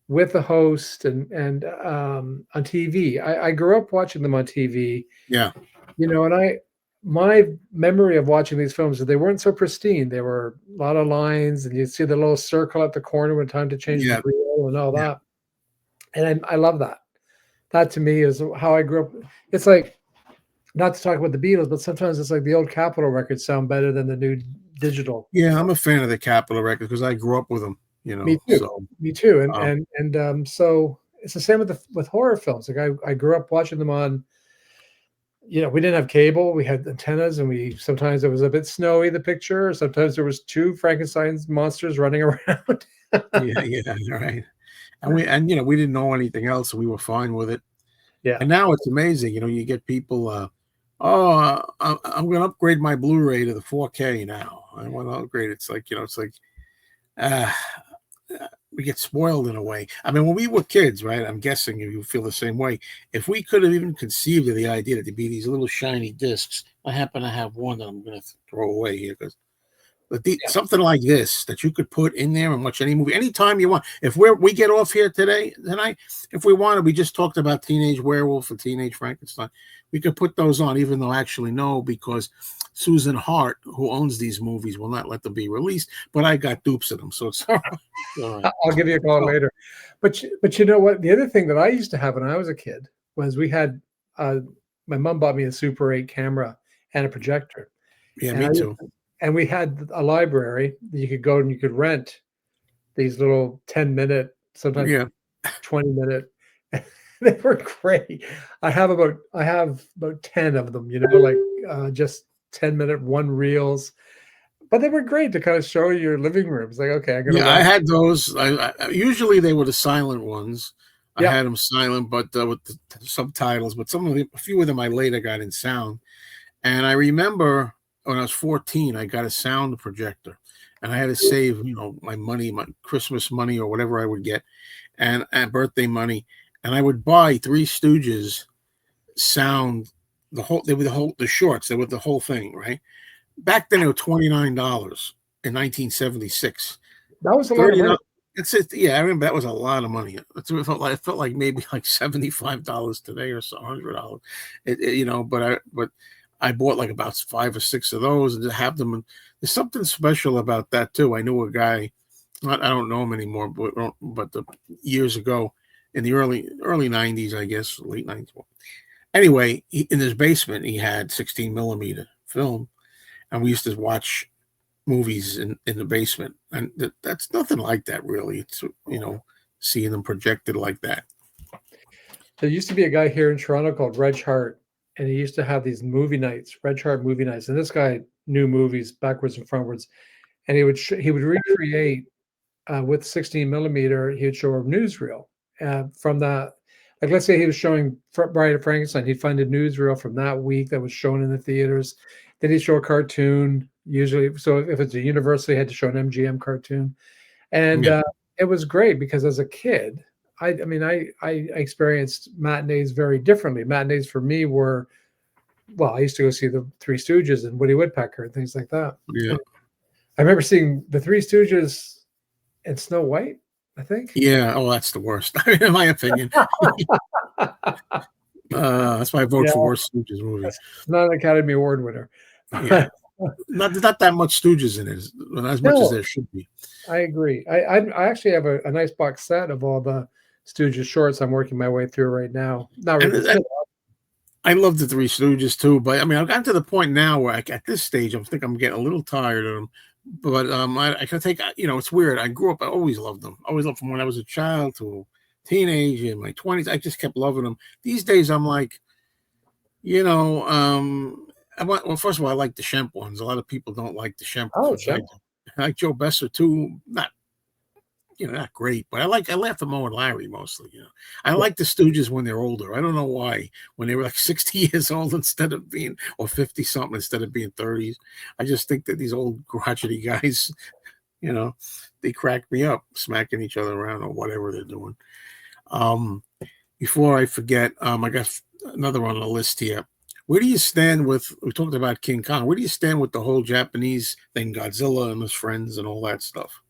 with a host and on TV. I grew up watching them on TV. Yeah. And my memory of watching these films is they weren't so pristine. There were a lot of lines, and you'd see the little circle at the corner when time to change the reel and all that. And I love that. That to me is how I grew up. It's like, not to talk about the Beatles, but sometimes it's like the old Capitol records sound better than the new digital. Yeah, I'm a fan of the Capitol records because I grew up with them. Me too. So, me too. And so it's the same with horror films. Like I grew up watching them on. We didn't have cable. We had antennas, and sometimes it was a bit snowy, the picture. Sometimes there was 2 Frankenstein's monsters running around. yeah, right. And we didn't know anything else, so we were fine with it. Yeah. And now it's amazing. You get people, I'm going to upgrade my Blu-ray to the 4K now. I want to upgrade. It's like, we get spoiled in a way. I mean, when we were kids, right? I'm guessing you feel the same way. If we could have even conceived of the idea that there'd be these little shiny discs, I happen to have one that I'm going to throw away here because something like this that you could put in there and watch any movie anytime you want. If we get off here tonight, if we wanted, we just talked about Teenage Werewolf and Teenage Frankenstein. We could put those on, even though actually no, because Susan Hart, who owns these movies, will not let them be released. But I got dupes of them, so it's all right. I'll give you a call later. But you know what? The other thing that I used to have when I was a kid was we had my mom bought me a Super 8 camera and a projector. Yeah, me too. And we had a library that you could go and you could rent these little 10-minute, sometimes 20-minute. They were great. I have about 10 of them, just 10-minute one reels. But they were great to kind of show your living room. It's like, okay, I had those. I usually they were the silent ones. I had them silent, but with the subtitles. But a few of them I later got in sound. And I remember when I was 14, I got a sound projector, and I had to save, my money, my Christmas money or whatever I would get, and birthday money, and I would buy Three Stooges sound. The shorts. They were the whole thing, right? Back then, they were $29. in 1976. That was a lot of money. It's it. Yeah, I remember that was a lot of money. It felt like maybe like $75 today or so, $100. But I bought like about 5 or 6 of those and to have them. And there's something special about that too. I knew a guy. I don't know him anymore, but years ago in the early 90s, I guess, late 90s. Anyway, in his basement, he had 16 millimeter film, and we used to watch movies in the basement, and that's nothing like that really. It's seeing them projected like that. There used to be a guy here in Toronto called Reg Hart, and he used to have these movie nights, Reg Hart movie nights, and this guy knew movies backwards and frontwards, and he would recreate with 16 millimeter. He would show a newsreel from that. Like, let's say he was showing Bride of Frankenstein, he'd find a newsreel from that week that was shown in the theaters. Then he'd show a cartoon, usually. So if it's a Universal, he had to show an MGM cartoon. And it was great because as a kid, I experienced matinees very differently. Matinees for me were, well, I used to go see the Three Stooges and Woody Woodpecker and things like that. Yeah. I remember seeing the Three Stooges and Snow White, I think. Yeah. Oh, that's the worst, in my opinion. That's why I vote for worst Stooges movie. That's not an Academy Award winner. Yeah. Not that much Stooges in it, not as much as there should be. I agree. I actually have a nice box set of all the Stooges shorts I'm working my way through right now. Not really. I love the Three Stooges too, but I mean, I've gotten to the point now where at this stage, I think I'm getting a little tired of them. But I can take, it's weird. I grew up, I always loved them. Always loved from when I was a child to teenager in my 20s. I just kept loving them. These days, I'm like, well, first of all, I like the Shemp ones. A lot of people don't like the Shemp ones. I like Joe Besser too. Not great, but I laugh at Moe and Larry mostly. I like the Stooges when they're older. I don't know why. When they were like 60 years old instead of being, or 50 something instead of being 30s. I just think that these old crotchety guys, they crack me up, smacking each other around or whatever they're doing. Before I forget, I got another on the list here. Where do you stand with? We talked about King Kong. Where do you stand with the whole Japanese thing, Godzilla and his friends and all that stuff?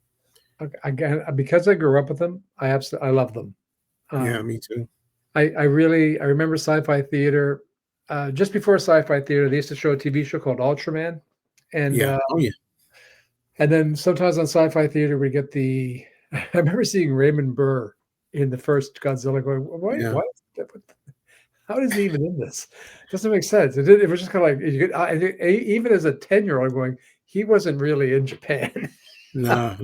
Again, because I grew up with them, I love them. Yeah, me too. I remember Sci-Fi Theater. Just before Sci-Fi Theater, they used to show a TV show called Ultraman, and and then sometimes on Sci-Fi Theater we get the. I remember seeing Raymond Burr in the first Godzilla. Going, what? How is he even in this? Doesn't make sense. It was just kind of like even as a 10-year-old going, he wasn't really in Japan. No.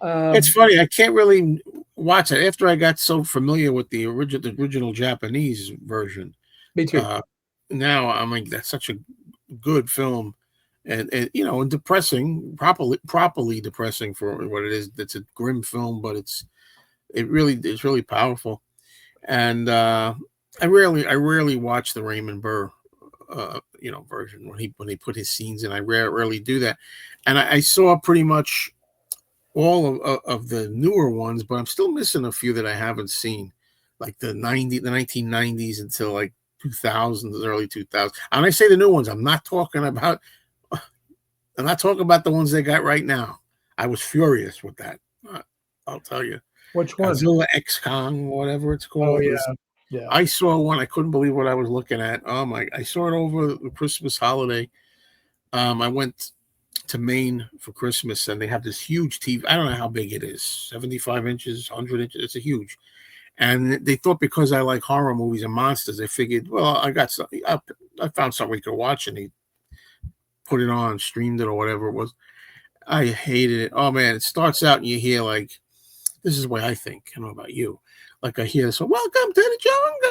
It's funny. I can't really watch it after I got so familiar with the original Japanese version. Me too. Now I mean that's such a good film, and depressing, properly depressing for what it is. It's a grim film, but it's really powerful, and I rarely watch the Raymond Burr version when he put his scenes in. I rarely do that, and I saw pretty much all of the newer ones, but I'm still missing a few that I haven't seen, like the 1990s until like 2000s, early 2000s. And I say the new ones, I'm not talking about the ones they got right now. I was furious with that. I'll tell you. Which one? Godzilla X Kong, whatever it's called. Oh yeah. I saw one. I couldn't believe what I was looking at. Oh my! I saw it over the Christmas holiday. I went to Maine for Christmas, and they have this huge TV. I don't know how big it is, 75 inches, 100 inches. It's a huge. And they thought because I like horror movies and monsters, they figured, well, I found something we could watch, and they put it on, streamed it or whatever it was. I hated it. Oh man, it starts out and you hear like, this is the way I think. I don't know about you. Like I hear, so welcome to the jungle.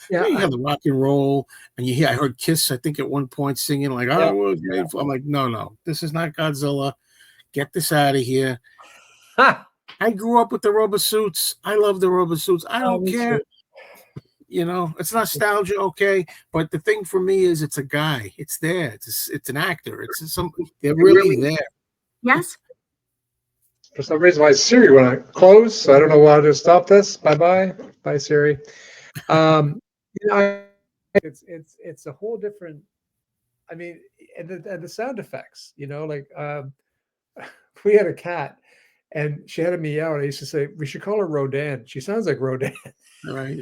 Yeah, you have the rock and roll, and I heard Kiss, I think at one point singing like, oh, yeah. I'm like, no, this is not Godzilla. Get this out of here. I grew up with the rubber suits. I love the rubber suits. I don't care. It's nostalgia, okay. But the thing for me is it's a guy. It's there. It's an actor. They're really there. Yes. For some reason, my Siri went to close, so I don't know how to stop this. Bye, Siri. It's a whole different. I mean, and the sound effects. we had a cat, and she had a meow, and I used to say, "We should call her Rodan. She sounds like Rodan." Right.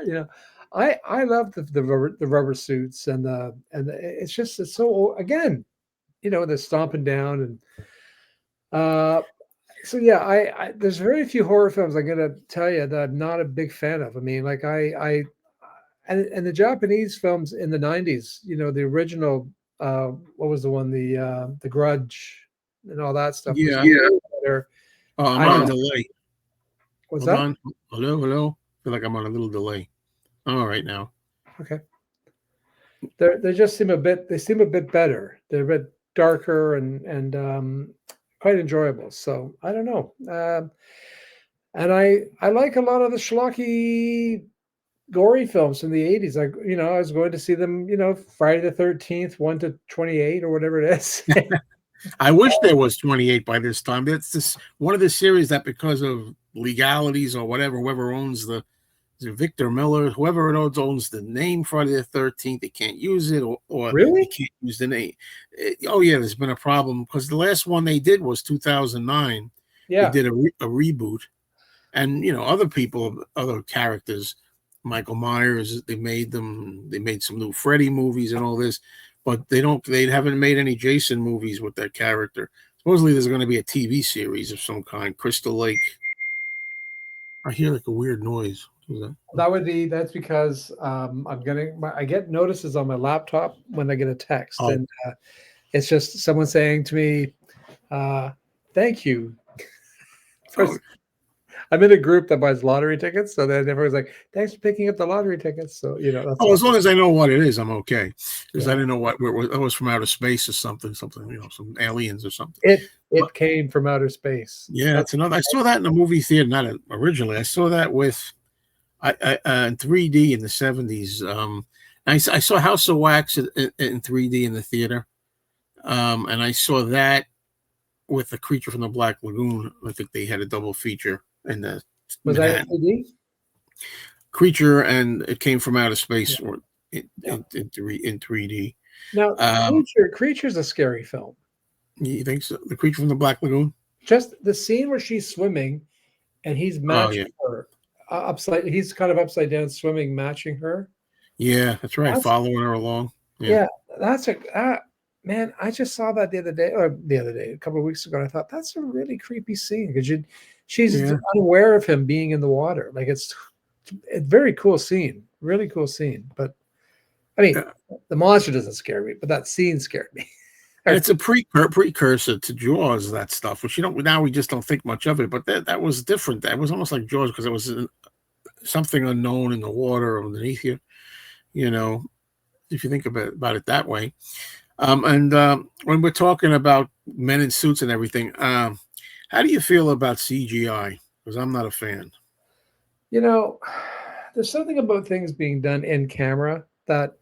You know, I love the rubber suits it's just it's so again, the stomping down uh so yeah, I there's very few horror films I'm gonna tell you that I'm not a big fan of. I mean, like I and the Japanese films in the 90s, the original what was the one, the Grudge and all that stuff was Yeah. way better. Oh, I'm I on don't a know. delay. What's Hold that? on. Hello. I feel like I'm on a little delay. All right now. Okay. They just seem a bit better. They're a bit darker and quite enjoyable. So I don't know. And I like a lot of the schlocky gory films from the 80s. Like, I was going to see them, Friday the 13th, 1 to 28 or whatever it is. I wish there was 28 by this time. That's this one of the series that, because of legalities or whatever, whoever owns is it Victor Miller, whoever it owns the name Friday the 13th, they can't use it, or they Really? can't use the name. Oh yeah, there's been a problem because the last one they did was 2009. They Yeah. did a reboot, and other people, other characters, Michael Myers, they made some new Freddy movies and all this, but they haven't made any Jason movies with that character. Supposedly there's going to be a TV series of some kind, Crystal Lake. I hear like a weird noise. What was that? That's because I get notices on my laptop when I get a text, Oh, and it's just someone saying to me, "Thank you." oh, I'm in a group that buys lottery tickets, so then everyone's like, "Thanks for picking up the lottery tickets." So that's oh, all. as long as I know what it is, I'm okay. Because I Yeah. didn't know what it was from outer space or something, some aliens or something. But It came from outer space. yeah, That's it's another. I saw that in the movie theater, not originally. I saw that with in 3D in the 70s. I saw House of Wax in 3D in the theater, and I saw that with The Creature from the Black Lagoon. I think they had a double feature in the Was that in Manhattan 3D? Creature, and It Came from Outer Yeah. Space, or Yeah. in 3D. Now, Um, Creature's a scary film. you think so? The Creature from the Black Lagoon? Just the scene where she's swimming and he's Oh yeah, matching her upside. He's kind of upside down swimming, matching her. yeah, that's right. That's Following her along. Yeah, Yeah, that's man. I just saw that the other day, a couple of weeks ago. And I thought that's a really creepy scene because she's yeah. unaware of him being in the water. Like it's a very cool scene, really cool scene. But I mean, Uh, the monster doesn't scare me, but that scene scared me. it's a precursor to Jaws. That stuff, which now we just don't think much of it. But that was different. That was almost like Jaws because it was something unknown in the water underneath you. You know, if you think about it that way. And when we're talking about men in suits and everything, how do you feel about CGI? Because I'm not a fan. You know, there's something about things being done in camera that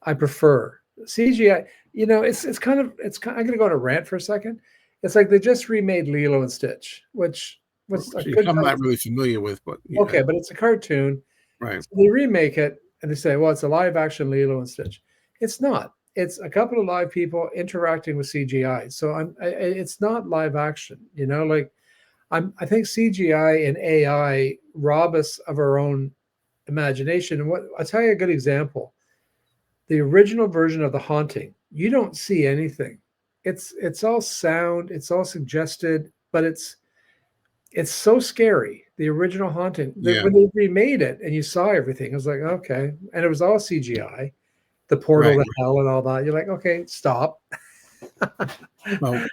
I prefer. CGI, I'm gonna go on a rant for a second. It's like they just remade Lilo and Stitch, which was a Which good I'm time. not really familiar with, but yeah, Okay, but it's a cartoon. right. So they remake it and they say, well, it's a live action Lilo and Stitch. It's not. It's a couple of live people interacting with CGI. So it's not live action, like I think CGI and AI rob us of our own imagination. And I'll tell you a good example. The original version of The Haunting, you don't see anything. It's all sound, it's all suggested, but it's so scary. The original Haunting, Yeah, when they remade it and you saw everything, I was like, okay, and it was all CGI, the portal right. to hell and all that. You're like, okay, stop. Well, if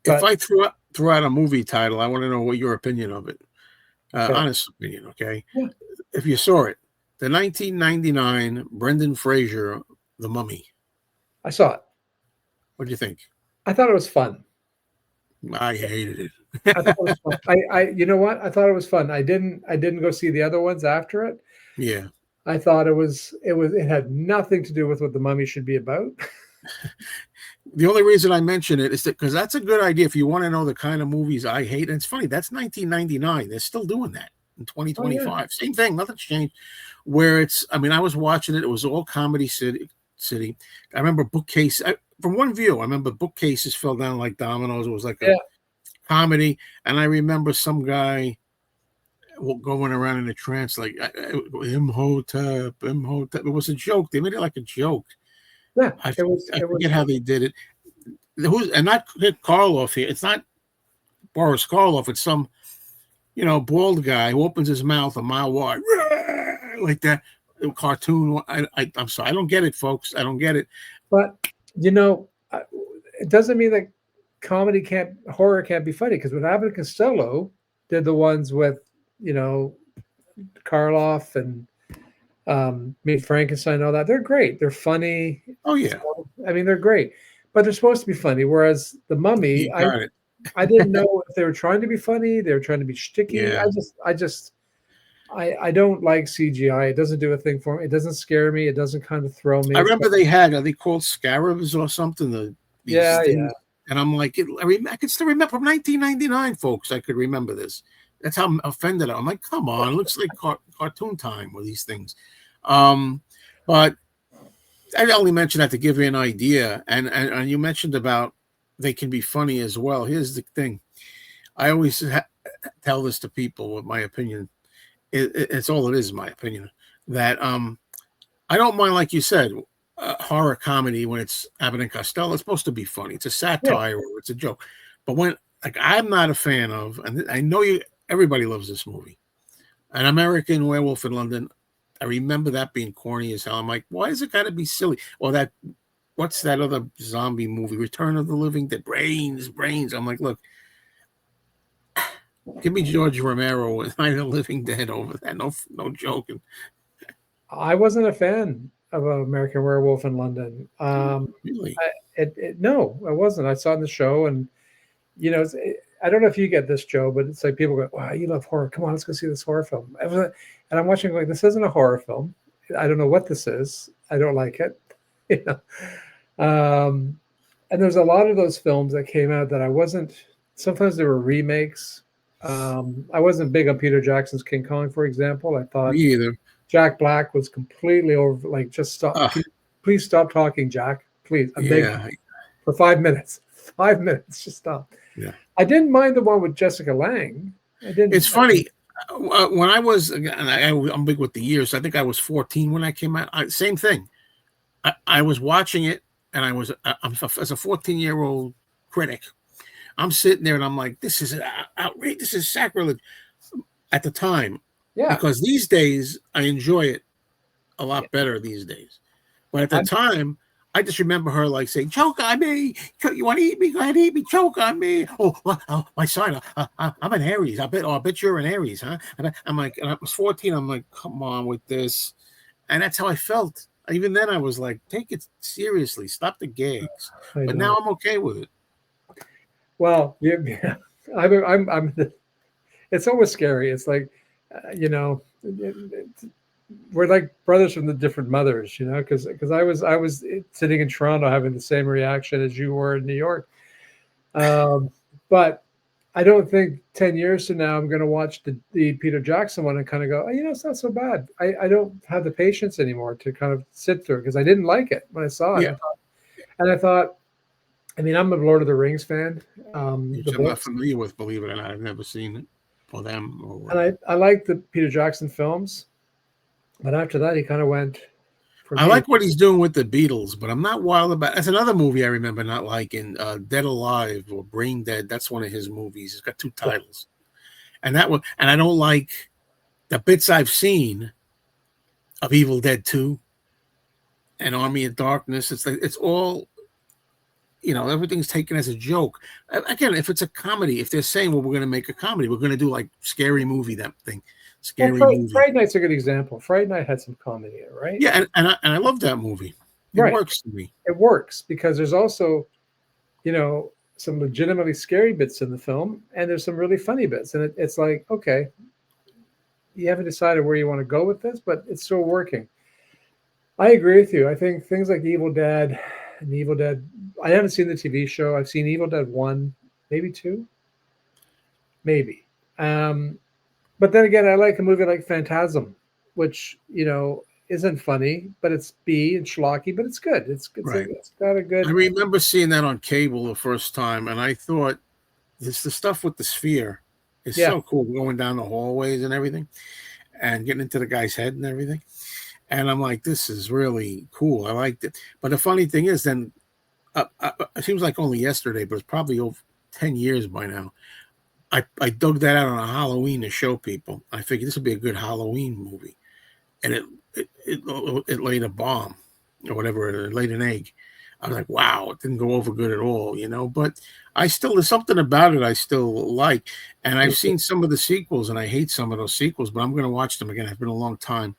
But I threw out a movie title, I want to know what your opinion of it. okay, Honest opinion, okay? yeah, If you saw it, the 1999 Brendan Fraser, The Mummy. I saw it. What do you think? I thought it was fun. I hated I thought it. it was fun. You know what? I thought it was fun. I didn't go see the other ones after it. Yeah. I thought it had nothing to do with what the Mummy should be about. The only reason I mention it is that because that's a good idea if you want to know the kind of movies I hate. And it's funny, that's 1999. They're still doing that in Oh yeah. 2025. Same thing, nothing's changed. Where I was watching it, it was all comedy city. I remember from one view, I remember bookcases fell down like dominoes. It was like a Yeah. comedy, and I remember some guy going around in a trance like Imhotep, Imhotep. It was a joke. They made it like a joke. Yeah. I It was forget how they did it. And not Karloff here. It's not Boris Karloff. It's some bald guy who opens his mouth a mile wide like that. Cartoon. I'm sorry. I don't get it, folks. I don't get it. But it doesn't mean that horror can't be funny, because when Abbott and Costello did the ones with Karloff and Meet Frankenstein and all that, they're great. They're funny. Oh yeah. I mean, they're great, but they're supposed to be funny. Whereas The Mummy, You got it. I didn't know if they were trying to be funny. They were trying to be sticky. Yeah. I don't like CGI. It doesn't do a thing for me. It doesn't scare me. It doesn't kind of throw me. I remember are they called scarabs or something? Yeah. And I'm like, I can still remember from 1999, folks. I could remember this. That's how offended I'm like, come on, it looks like cartoon time with these things. But I only mentioned that to give you an idea. And you mentioned about they can be funny as well. Here's the thing. I always tell this to people with my opinion. It's all it is, my opinion. That I don't mind, like you said, horror comedy when it's Abbott and Costello. It's supposed to be funny. It's a satire or it's a joke. But when I'm not a fan of, and I know everybody loves this movie, An American Werewolf in London. I remember that being corny as hell. I'm like, why is it got to be silly? Or what's that other zombie movie, Return of the Living Dead? Brains. I'm like, look, give me George Romero and Night of the Living Dead over that. No joking. I wasn't a fan of American Werewolf in London. Really? No, I wasn't. I saw it in the show, and I don't know if you get this, Joe, but it's like people go, "Wow, you love horror. Come on, let's go see this horror film." And I'm watching, like, this isn't a horror film. I don't know what this is. I don't like it. And there's a lot of those films that came out that I wasn't. Sometimes there were remakes. I wasn't big on Peter Jackson's King Kong, for example. I thought Me either. Jack Black was completely over. Like, just stop. Please stop talking, Jack. Please, I beg you, for 5 minutes. 5 minutes, just stop. Yeah. I didn't mind the one with Jessica Lange. It's funny. When I was, I'm big with the years. I think I was 14 when I came out. Same thing. I was watching it, and I'm as a 14-year-old critic. I'm sitting there, and I'm like, this is outrageous. This is sacrilege. At the time, because these days I enjoy it a lot better these days. But at the time, I just remember her like saying, "Choke on me! You want to eat me? Go ahead, eat me! Choke on me!" Oh, my son, I'm an Aries. I bet you're an Aries, huh? I'm like, and I was 14. I'm like, come on with this, and that's how I felt. Even then, I was like, take it seriously. Stop the gags. But now I'm okay with it. Well, yeah. I'm. It's always scary. It's like, we're like brothers from the different mothers, because I was sitting in Toronto having the same reaction as you were in New York. But I don't think 10 years from now I'm going to watch the Peter Jackson one and kind of go, it's not so bad. I don't have the patience anymore to kind of sit through, because I didn't like it when I saw it. I thought, I'm a Lord of the Rings fan. Which I'm not familiar with, believe it or not. I've never seen it for them. And I like the Peter Jackson films. But after that, he kind of went. I like what he's doing with the Beatles, but I'm not wild about. That's another movie I remember not liking, Dead Alive or Brain Dead. That's one of his movies. It's got 2 titles, and I don't like the bits I've seen of Evil Dead 2 and Army of Darkness. It's like it's all, everything's taken as a joke. Again, if it's a comedy, if they're saying, well, we're going to make a comedy, we're going to do like Scary Movie, that thing. Scary movie. Friday Night's a good example. Friday Night had some comedy in it, right? Yeah, and I love that movie. It works to me. It works because there's also, some legitimately scary bits in the film, and there's some really funny bits. And it's like, okay, you haven't decided where you want to go with this, but it's still working. I agree with you. I think things like Evil Dead and Evil Dead, I haven't seen the TV show. I've seen Evil Dead 1, maybe 2, maybe. But then again, I like a movie like Phantasm, which, isn't funny, but it's B and schlocky, but it's good. Right. It's got a I good. remember seeing that on cable the first time, and I thought this the stuff with the sphere is Yeah. so cool, going down the hallways and everything, and getting into the guy's head and everything. And I'm like, this is really cool. I liked it. But the funny thing is, then it seems like only yesterday, but it's probably over 10 years by now. I dug that out on a Halloween to show people. I figured this would be a good Halloween movie, and it laid a bomb or whatever. It laid an egg. I was like, wow, it didn't go over good at all, you know. But there's something about it I still like, and I've seen some of the sequels, and I hate some of those sequels, but I'm going to watch them again. It's been a long time.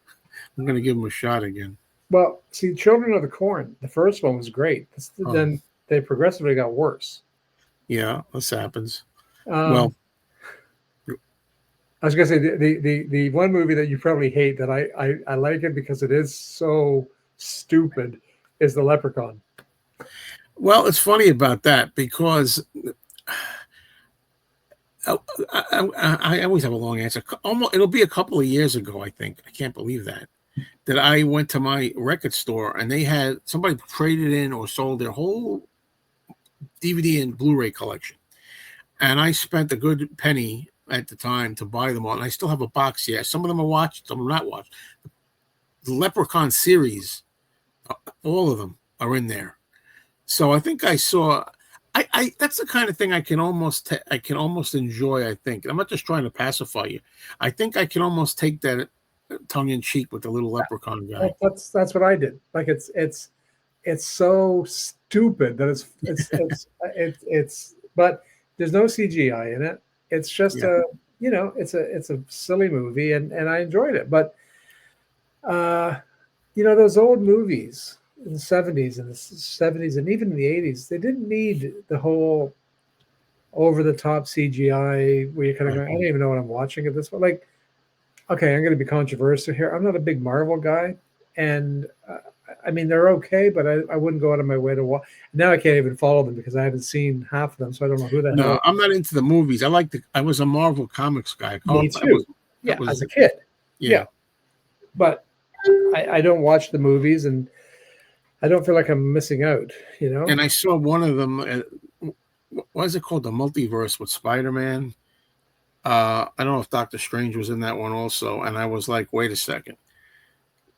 I'm going to give them a shot again. Well, see, Children of the Corn, the first one was great. Then they progressively got worse. Yeah, this happens. Well, I was going to say the one movie that you probably hate that I like it because it is so stupid is The Leprechaun. Well, it's funny about that because I always have a long answer. Almost, it'll be a couple of years ago, I think. I can't believe that I went to my record store and they had somebody traded in or sold their whole DVD and Blu-ray collection, and I spent a good penny at the time to buy them all. And I still have a box here. Some of them are watched, some are not watched. The Leprechaun series, all of them are in there. So I think I saw. I that's the kind of thing I can almost enjoy. I think I'm not just trying to pacify you. I think I can almost take that tongue in cheek with the little leprechaun guy. That's what I did. Like it's so stupid that it's but there's no CGI in it. It's just it's a silly movie and I enjoyed it. But those old movies in the 70s and the 70s and even in the 80s, they didn't need the whole over the top CGI where you're kind of going, I don't even know what I'm watching at this point. Like, okay, I'm going to be controversial here. I'm not a big Marvel guy, and I mean they're okay, but I wouldn't go out of my way to watch. Now I can't even follow them because I haven't seen half of them, so I don't know who the hell. No, I'm not into the movies. I was a Marvel Comics guy. Me too. As a kid. Yeah. But I don't watch the movies, and I don't feel like I'm missing out, And I saw one of them. What is it called? The Multiverse with Spider-Man. I don't know if Doctor Strange was in that one also. And I was like, wait a second.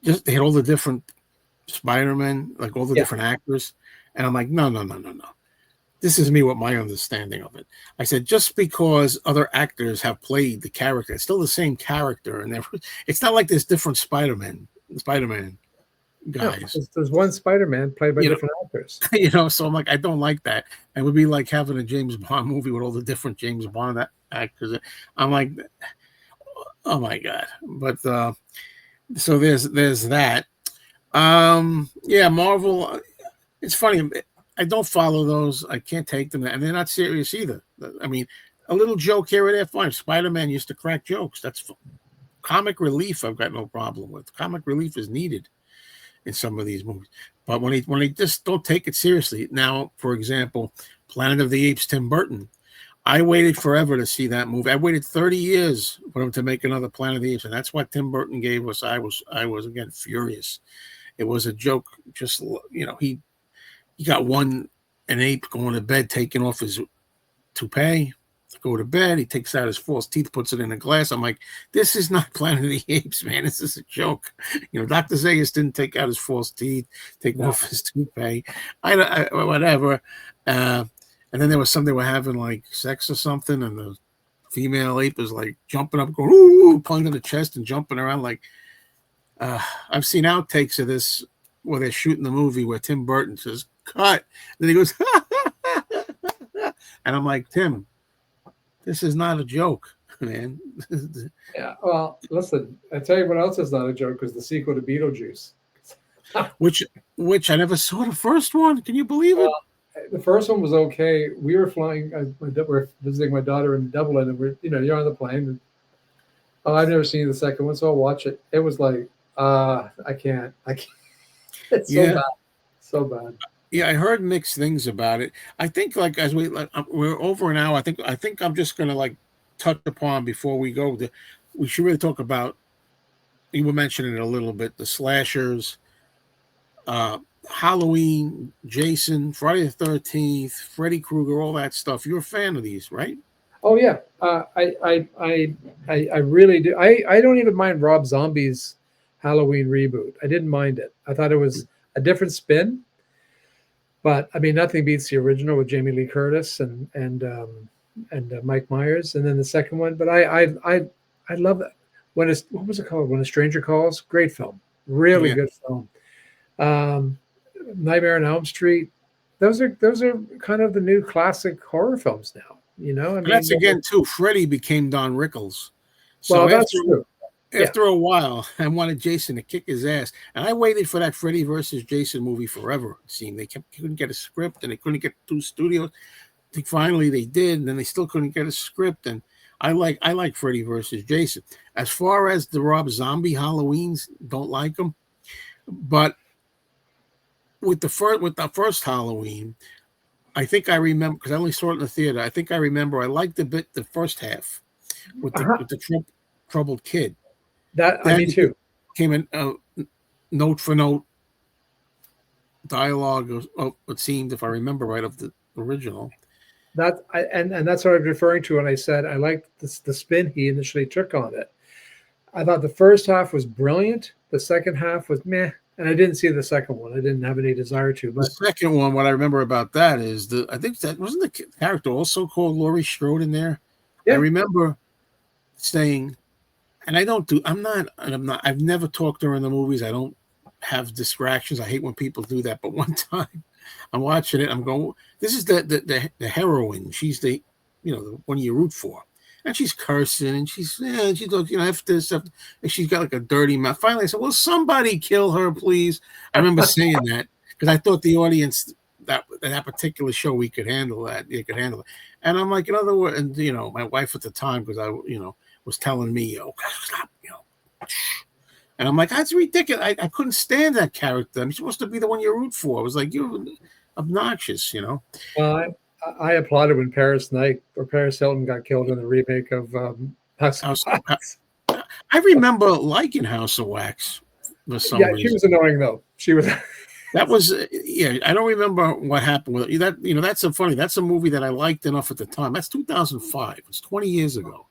Just they had all the different Spider-Man, like all the different actors. And I'm like, no. This is me with my understanding of it. I said, just because other actors have played the character, it's still the same character. And it's not like there's different Spider-Man guys. No, there's one Spider-Man played by different actors. So I'm like, I don't like that. It would be like having a James Bond movie with all the different James Bond actors. I'm like, oh my God. But so there's that. Marvel. It's funny. I don't follow those. I can't take them, and they're not serious either. I mean, a little joke here or there, fine. Spider-Man used to crack jokes. That's comic relief. I've got no problem with. Comic relief is needed in some of these movies, but when they just don't take it seriously. Now, for example, Planet of the Apes, Tim Burton. I waited forever to see that movie. I waited 30 years for him to make another Planet of the Apes, and that's what Tim Burton gave us. I was again furious. It was a joke. Just he got an ape going to bed, taking off his toupee, go to bed. He takes out his false teeth, puts it in a glass. I'm like, this is not Planet of the Apes, man. This is a joke. Dr. Zayas didn't take out his false teeth, take off his toupee. Whatever. And then there was something they were having like sex or something, and the female ape is like jumping up, going, ooh, pulling in the chest and jumping around. Like, I've seen outtakes of this where they're shooting the movie where Tim Burton says, cut. And then he goes, and I'm like, Tim, this is not a joke, man. Yeah, well, listen, I tell you what else is not a joke is the sequel to Beetlejuice. which I never saw the first one. Can you believe it? The first one was okay. We were flying, we're visiting my daughter in Dublin, and you're on the plane. And, I've never seen the second one, so I'll watch it. It was like, I can't. It's so bad. Yeah, I heard mixed things about it. I think as we're over an hour. I think I'm just gonna touch upon before we go. We should really talk about you were mentioning it a little bit, the slashers, Halloween, Jason, Friday the 13th, Freddy Krueger, all that stuff. You're a fan of these, right? Oh yeah, I really do. I don't even mind Rob Zombie's Halloween reboot. I didn't mind it. I thought it was a different spin, but I mean, nothing beats the original with Jamie Lee Curtis and Mike Myers, and then the second one. But I love it. What was it called? When a Stranger Calls. Great film, really Yeah. good film. Um, Nightmare on Elm Street. Those are kind of the new classic horror films now. I And that's mean, again too. Freddy became Don Rickles, so well, that's true. Yeah. after a while, I wanted Jason to kick his ass, and I waited for that Freddy versus Jason movie forever. It seemed couldn't get a script, and they couldn't get 2 studios. I think finally they did, and then they still couldn't get a script. And I like Freddy versus Jason. As far as the Rob Zombie Halloweens, don't like them, but with the first Halloween, I think I remember because I only saw it in the theater. I think I remember I liked the first half with the troubled kid. That me too. Came in note for note dialogue. It seemed, if I remember right, of the original. And that's what I was referring to when I said I liked the spin he initially took on it. I thought the first half was brilliant. The second half was meh. And I didn't see the second one. I didn't have any desire to. But the second one, what I remember about that is I think that wasn't the character also called Laurie Strode in there. Yeah. I remember saying, and I've never talked during the movies. I don't have distractions. I hate when people do that. But one time I'm watching it, I'm going, this is the heroine. She's the one you root for. And she's cursing, and she goes, F this, and she's got like a dirty mouth. Finally, I said, "Will somebody kill her, please?" I remember saying that because I thought the audience that particular show we could handle that. They could handle it, and I'm like, in other words, and my wife at the time, because I was telling me, stop, and I'm like, that's ridiculous. I couldn't stand that character. I'm supposed to be the one you root for. I was like, you're obnoxious, Well, I applauded when Paris Hilton got killed in the remake of House of Wax. I remember liking House of Wax for some reason. She was annoying though. She was. That was I don't remember what happened with it. That's so funny. That's a movie that I liked enough at the time. That's 2005. It's 20 years ago.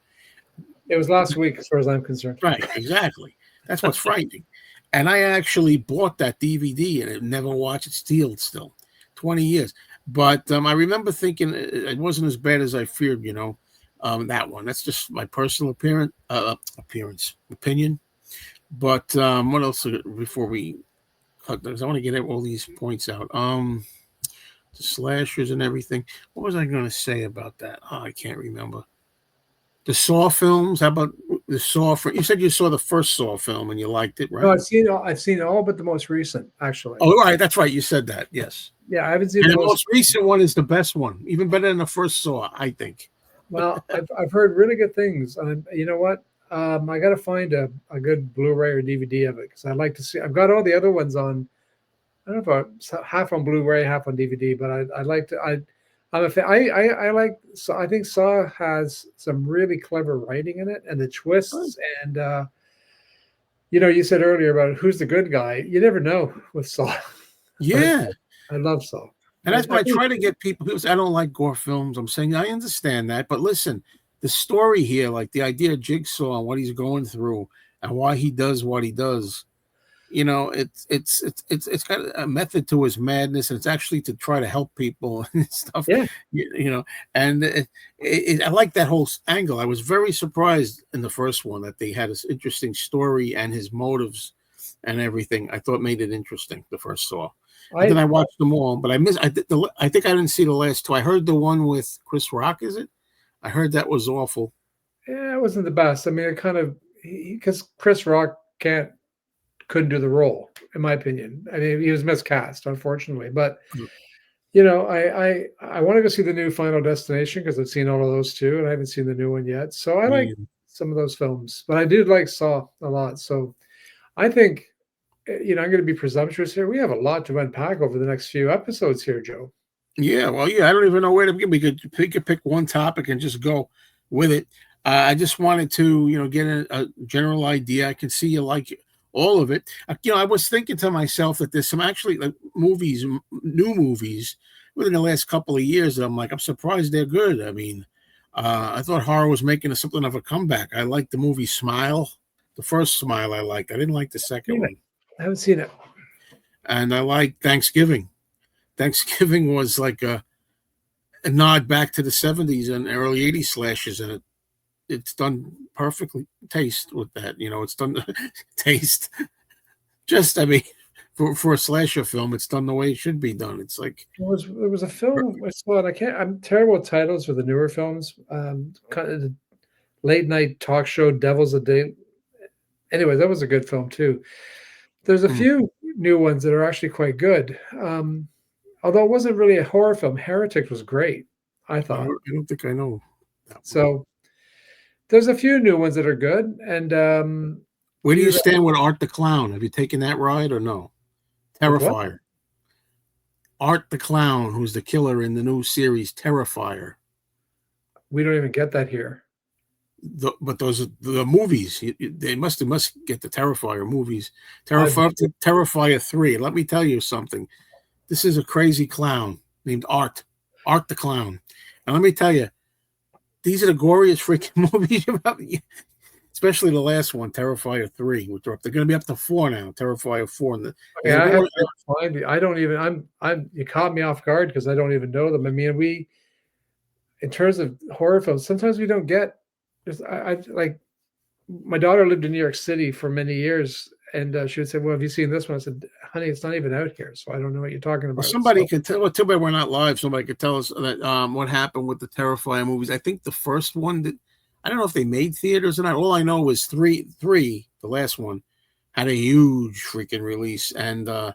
It was last week, as far as I'm concerned. Right, exactly. That's what's frightening. And I actually bought that DVD and I never watched it. Still 20 years. But I remember thinking it wasn't as bad as I feared, that one. That's just my personal opinion. But what else before we cut this? I want to get all these points out. The slashers and everything. What was I going to say about that? Oh, I can't remember. The Saw films. How about the Saw? You said you saw the first Saw film and you liked it, right? No, I've seen all but the most recent, actually. Oh, right. That's right. You said that. Yes. Yeah, I haven't seen the most recent one is the best one, even better than the first Saw, I think. Well, I've heard really good things. You know what? I got to find a good Blu-ray or DVD of it because I'd like to see. I've got all the other ones on. I don't know if half on Blu-ray, half on DVD, but I'd like to. I'm a fan. I like. So I think Saw has some really clever writing in it, and the twists. And you said earlier about who's the good guy. You never know with Saw. Yeah, I love Saw. And that's why I try to get people say, I don't like gore films. I'm saying I understand that, but listen, the story here, like the idea of Jigsaw and what he's going through and why he does what he does, it's got a method to his madness, and it's actually to try to help people and stuff. Yeah, and I like that whole angle. I was very surprised in the first one that they had this interesting story and his motives and everything. I thought made it interesting. The first Saw. Then I watched them all, but I think I didn't see the last two. I heard the one with Chris Rock. Is it? I heard that was awful. Yeah, it wasn't the best. I mean, it kind of because Chris Rock couldn't do the role, in my opinion. I mean, he was miscast, unfortunately. But I want to go see the new Final Destination because I've seen all of those too, and I haven't seen the new one yet. So I like some of those films, but I did like Saw a lot. So I think. I'm going to be presumptuous here. We have a lot to unpack over the next few episodes here, Joe. Yeah, well, I don't even know where to begin. We could pick one topic and just go with it. I just wanted to, get a general idea. I can see you like all of it. I was thinking to myself that there's some actually like movies, new movies within the last couple of years that I'm like, I'm surprised they're good. I mean, I thought horror was making something of a comeback. I liked the movie Smile. The first Smile I liked. I didn't like the second one. I haven't seen it. And I like Thanksgiving. Thanksgiving was like a nod back to the 70s and early 80s slashes, and it's done perfectly. Taste with that, it's done taste. Just, I mean, for a slasher film, it's done the way it should be done. It's like There was a film I saw, and I'm terrible with titles for the newer films. Kind of the late night talk show Devil's a Day. Anyway, that was a good film too. There's a few new ones that are actually quite good. Although it wasn't really a horror film. Heretic was great, I thought. I don't think I know that one. So there's a few new ones that are good. And where do you stand with Art the Clown? Have you taken that ride or no? Terrifier. Art the Clown, who's the killer in the new series Terrifier. We don't even get that here. But those are the movies. They must get the Terrifier movies. Terrifier 3. Let me tell you something. This is a crazy clown named Art the Clown. And let me tell you, these are the goriest freaking movies about, especially the last one, Terrifier 3, which they're going to be up to 4 now. Terrifier 4. I don't even. You caught me off guard because I don't even know them. I mean, in terms of horror films, sometimes we don't get. I like. My daughter lived in New York City for many years, and she would say, "Well, have you seen this one?" I said, "Honey, it's not even out here, so I don't know what you're talking about." Well, somebody could tell. Well, too bad we're not live. Somebody could tell us that what happened with the Terrifier movies. I think the first one that I don't know if they made theaters or not. All I know was three, the last one, had a huge freaking release, and I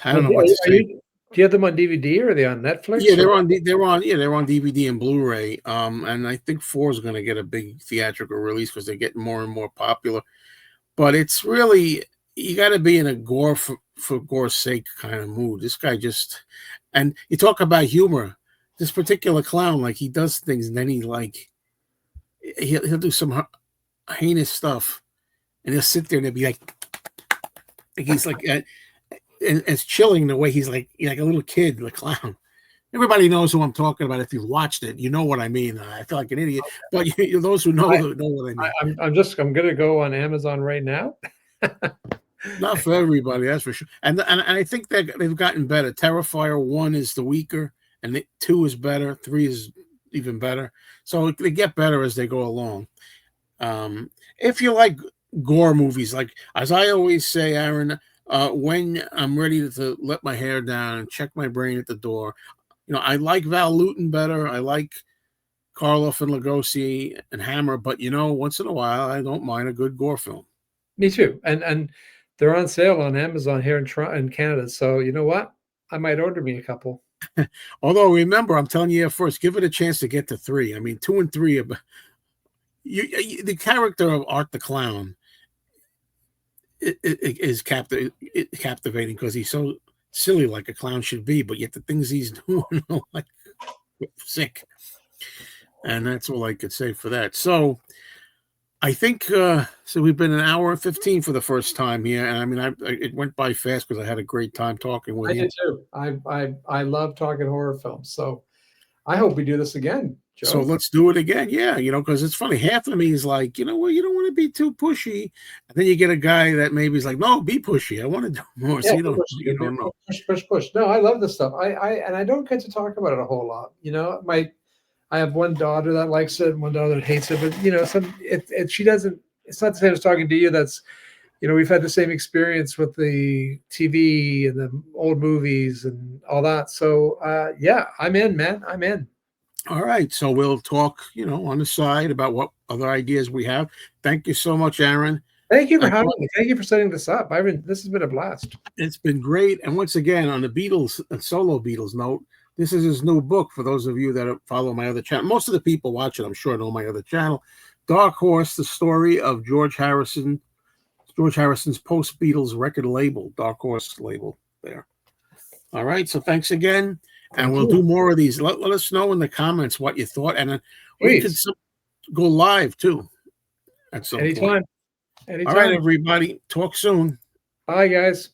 don't know what to say. Do you have them on DVD or are they on Netflix? Yeah, they're on DVD and Blu-ray. And I think 4 is going to get a big theatrical release because they're getting more and more popular. But it's really, you got to be in a gore for gore's sake kind of mood. This guy and you talk about humor. This particular clown, like he does things, and then he'll do some heinous stuff, and he'll sit there and he'll be like he's like. And it's chilling the way he's like a little kid, the clown. Everybody knows who I'm talking about. If you've watched it, you know what I mean. I feel like an idiot, but those who know what I mean. I'm going to go on Amazon right now. Not for everybody, that's for sure. And I think that they've gotten better. Terrifier 1 is the weaker, and 2 is better. 3 is even better. So they get better as they go along. If you like gore movies, like as I always say, Aaron. When I'm ready to let my hair down and check my brain at the door, I like Val Lewton better. I like Karloff and Lugosi and Hammer, but once in a while, I don't mind a good gore film. Me too. And they're on sale on Amazon here in Canada. So you know what? I might order me a couple. Although remember, I'm telling you first, give it a chance to get to 3. I mean, 2 and 3 are the character of Art the Clown. It is captivating because he's so silly, like a clown should be, but yet the things he's doing are like sick. And that's all I could say for that. So I think so we've been an hour and 15 for the first time here, and I mean it went by fast because I had a great time talking with you. I did too. I love talking horror films, so I hope we do this again, Joe. So let's do it again. Yeah, because it's funny. Half of me is like, you don't want to be too pushy. And then you get a guy that maybe is like, no, be pushy. I want to do more. Yeah, so you don't know. Push. No, I love this stuff. I don't get to talk about it a whole lot. I have one daughter that likes it, and one daughter that hates it. But she doesn't. It's not the same as talking to you. That's we've had the same experience with the TV and the old movies and all that. So yeah, I'm in, man. I'm in. All right. So we'll talk, on the side about what other ideas we have. Thank you so much, Aaron. Thank you for having me. Thank you for setting this up. This has been a blast. It's been great. And once again, on the Beatles, solo Beatles note, this is his new book for those of you that follow my other channel. Most of the people watching, I'm sure, know my other channel. Dark Horse, the story of George Harrison's post-Beatles record label, Dark Horse label there. All right. So thanks again. And we'll do more of these. Let us know in the comments what you thought, and we could go live too at some point. Anytime. All right, everybody. Talk soon. Bye, guys.